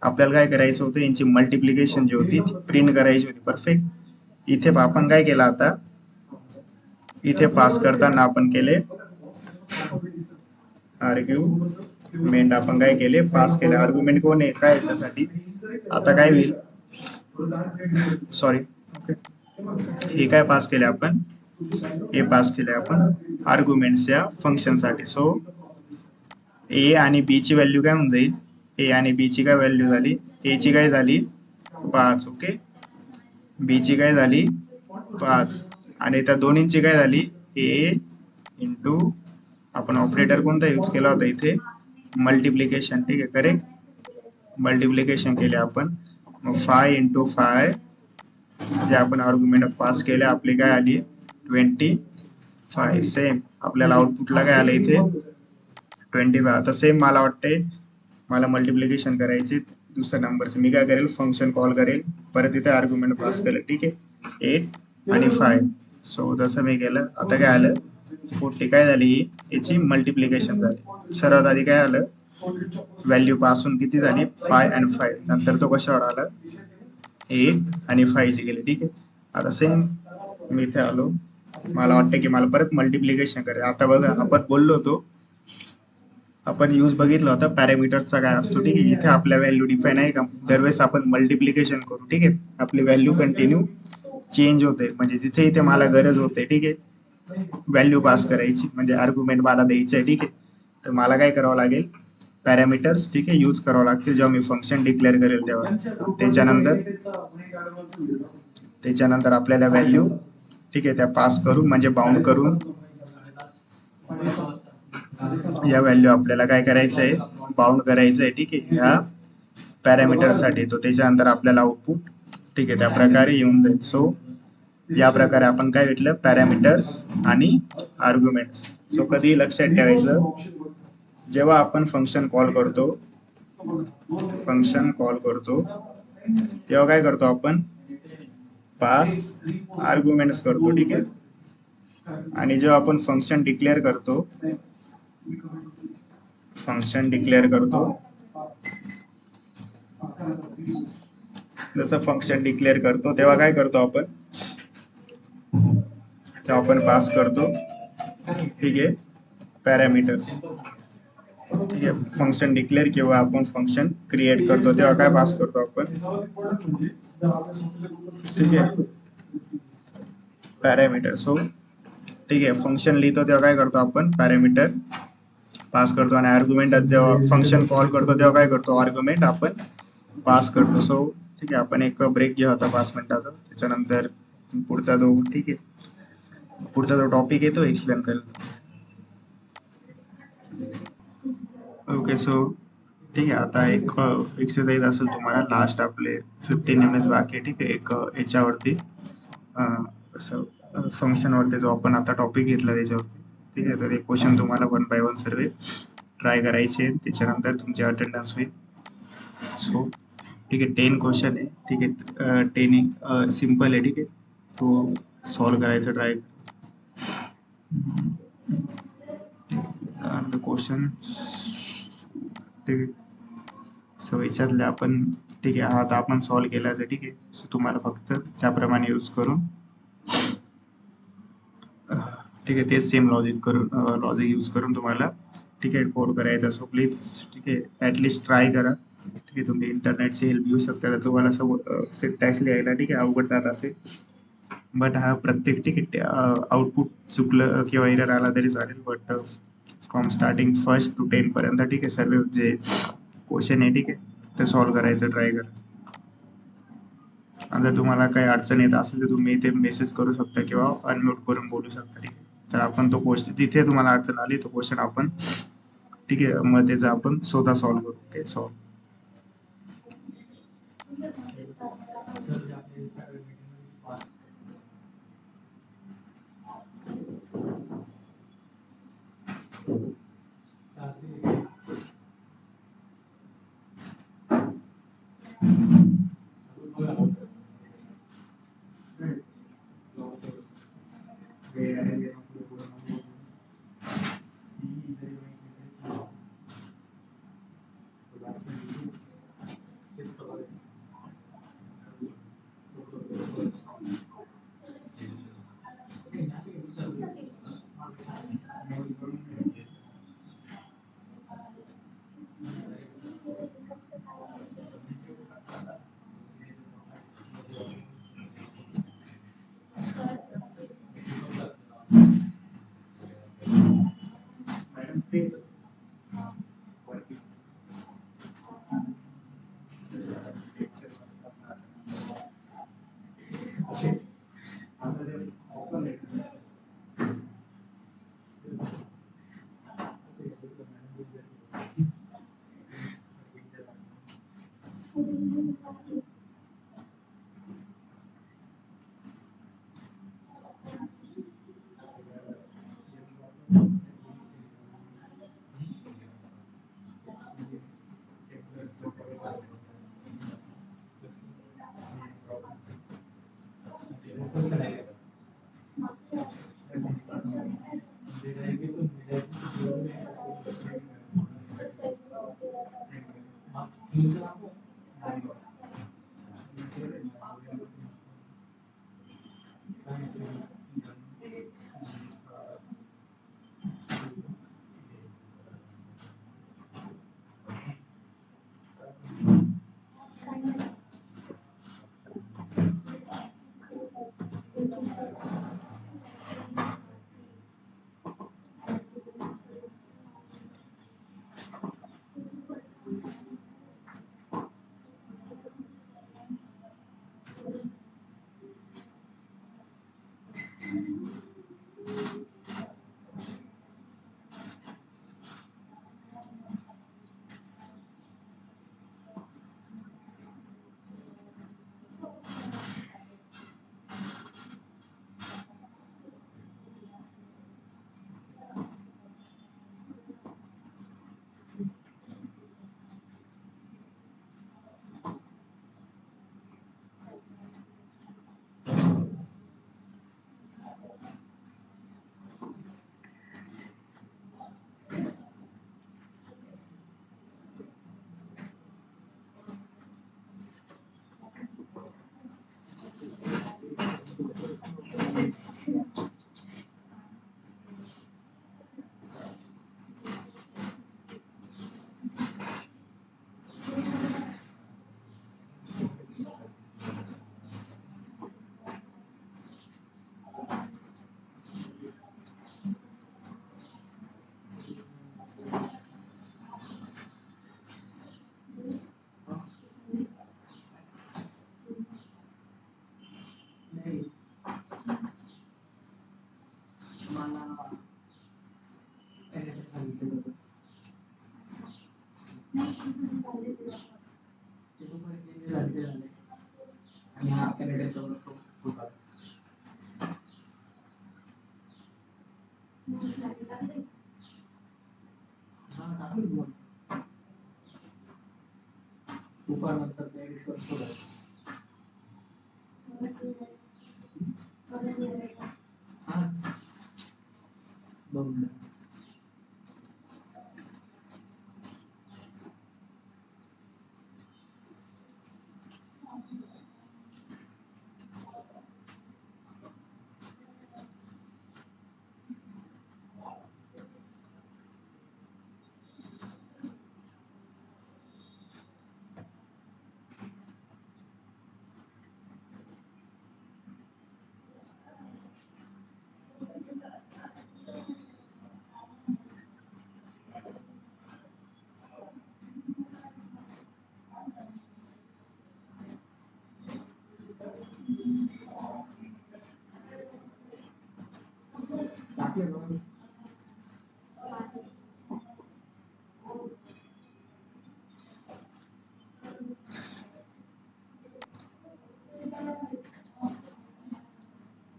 A: आपल्याला काय करायचं होतं, यांची मल्टिप्लिकेशन जी होती ती प्रिंट करायची होती. परफेक्ट, इथे आपण काय केलं, आता इथे पास करताना आपण केले आर्ग्युमेंट, आपण काय केले, पास केले. आर्ग्युमेंट कोण आहे, काय याच्यासाठी, आता काय होईल, सॉरी, हे काय पास केले आपण, हे पास केले आपण आर्ग्युमेंट्स या फंक्शन साठी. सो ए आणि बी ची व्हॅल्यू काय होऊन जाईल, ए आणि बी ची काय व्हॅल्यू झाली, ए ची काय झाली 5, ओके, बी ची काय झाली 5, आणि त्या दोन्हींची काय झाली, ए इंटू, आपण ऑपरेटर कोणता यूज केला होता इथे, मल्टिप्लिकेशन. ठीक आहे, करेक्ट, मल्टिप्लिकेशन केले आपण, मग 5 इंटू 5 जे आपण आर्ग्युमेंट पास केले, आपली काय आली 25. सेम आपल्याला आउटपुटला काय आलं इथे 25. आता सेम मला वाटतंय, मला मल्टिप्लिकेशन करायचे दुसऱ्या नंबरचं, मी काय करेल, फंक्शन कॉल करेल, परत इथे आर्ग्युमेंट पास केलं. ठीक आहे, 8 आणि 5. सो जसं मी केलं, आता काय आलं 40, काय झाली, याची मल्टिप्लिकेशन झाली. सर्वात आधी काय आलं, व्हॅल्यू पासून किती झाली 5 आणि 5, नंतर तो कशावर आला 8 आणि 5 ची गेले. ठीक आहे, आता सेम मी इथे आलो, मला वाटतं की मला परत मल्टिप्लिकेशन करायचं. आता बघा आपण बोललो होतो, आपण यूज बघितला होता पॅरामीटर्सचा काय असतो. ठीक आहे, इथे आपल्या व्हॅल्यू डिफाईन आहे का, दरवेळेस आपण मल्टिप्लिकेशन करू. ठीक आहे, आपली व्हॅल्यू कंटिन्यू चेंज होते, म्हणजे जिथे इथे मला गरज होते. ठीक आहे, व्हॅल्यू पास करायची, म्हणजे आर्ग्युमेंट मला द्यायचं आहे. ठीक आहे, तर मला काय करावं लागेल, पॅरामीटर्स ठीक आहे यूज करावं लागतील जेव्हा मी फंक्शन डिक्लेअर करेल तेव्हा. त्याच्यानंतर आपल्याला व्हॅल्यू ठीक आहे त्या पास करून, म्हणजे बाउंड करून या व्हॅल्यू आपल्याला काय करायचं आहे, बाउंड करायचं आहे. ठीक आहे, ह्या पॅरामीटर साठी. तो त्याच्यानंतर आपल्याला आउटपुट ठीक आहे त्या प्रकारे येऊन जाईल. सो या प्रकारे आपण काय भेटलं, पॅरामीटर्स आणि आर्ग्युमेंट्स. सो कधी लक्षात ठेवायचं, जेव्हा आपण फंक्शन कॉल करतो, तेव्हा काय करतो आपण, पास आर्ग्युमेंट्स करतो. ठीक आहे, आणि जेव्हा आपण फंक्शन डिक्लेअर करतो, जसं फंक्शन डिक्लेअर करतो तेव्हा काय करतो आपण, तेव्हा आपण पास करतो ठीक आहे पॅरामीटर्स. ठीक आहे, फंक्शन डिक्लेअर किंवा आपण फंक्शन क्रिएट करतो तेव्हा काय पास करतो आपण, ठीक आहे पॅरामीटर. सो ठीक आहे, फंक्शन लिहितो तेव्हा काय करतो आपण, पॅरामीटर पास करतो, आणि आर्ग्युमेंट जेव्हा फंक्शन कॉल करतो तेव्हा काय करतो, आर्ग्युमेंट आपण पास करतो. सो ठीक आहे, आपण एक ब्रेक घ्या होता 5 मिनिटाचा, त्याच्यानंतर पुढचा जो टॉपिक आहे तो एक्सप्लेन करेल. ओके, सो ठीक आहे, आता एक एक्सरसाइज असेल तुम्हाला, लास्ट आपले 15 मिनिट्स बाकी आहे. ठीक आहे, एक याच्यावरती फंक्शनवरती जो आपण आता टॉपिक घेतला त्याच्यावरती. ठीक आहे, तर एक क्वेश्चन तुम्हाला 1 बाय 1 सर्व ट्राय करायचे, त्याच्यानंतर तुमची अटेंडन्स होईल. सो ठीक आहे, 10 क्वेश्चन आहे. ठीक आहे, 10 सिम्पल आहे. ठीक आहे, तो सॉल्व करायचा ट्राय. क्वेश्चन ठीक आहे, सो याच्यातले आपण ठीक आहे, हा आता आपण सॉल्व केलाच आहे. ठीक आहे, सो तुम्हाला फक्त त्याप्रमाणे यूज करून ठीक आहे, तेच सेम लॉजिक यूज करून तुम्हाला ठीक आहे कोड करायचा. सो प्लीज ठीक आहे ॲटलिस्ट ट्राय करा. ठीक आहे, तुम्ही इंटरनेटची हेल्प घेऊ शकता, तर तुम्हाला सिंटॅक्स लिहायला ठीक आहे अवघड जात असेल, बट हा प्रत्येक ठीक आहे आउटपुट चुकलं किंवा एरर आला तरी चालेल, but from starting first to 10 पर्यंत ठीक आहे सर्व जे क्वेश्चन आहे ठीक आहे ते सॉल्व करायचं ट्राय करा. आणि जर तुम्हाला काही अडचण येत असेल तर तुम्ही इथे मेसेज करू शकता किंवा अनम्यूट करून बोलू शकता. ठीक आहे, तर आपण तो क्वेश्चन जिथे तुम्हाला अडचण आली तो क्वेश्चन आपण ठीक आहे मग त्याचा आपण स्वतः सॉल्व करू. ओके, सॉल्व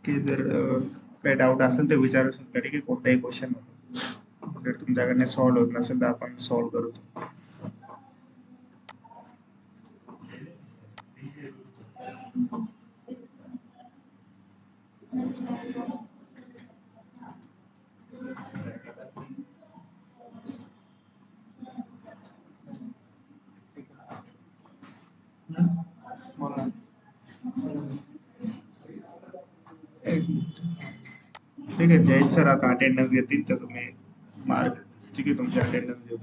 A: की जर काही डाऊट असेल तर विचारू शकता, ठीक आहे, कोणताही क्वेश्चन. जर तुमच्याकडनं सॉल्व्ह होत नसेल तर आपण सॉल्व्ह करतो. ठीक आहे, जयेश सर आता अटेंडन्स घेतील तर तुम्ही मार्क, ठीक आहे, तुमची अटेंडन्स घेऊ.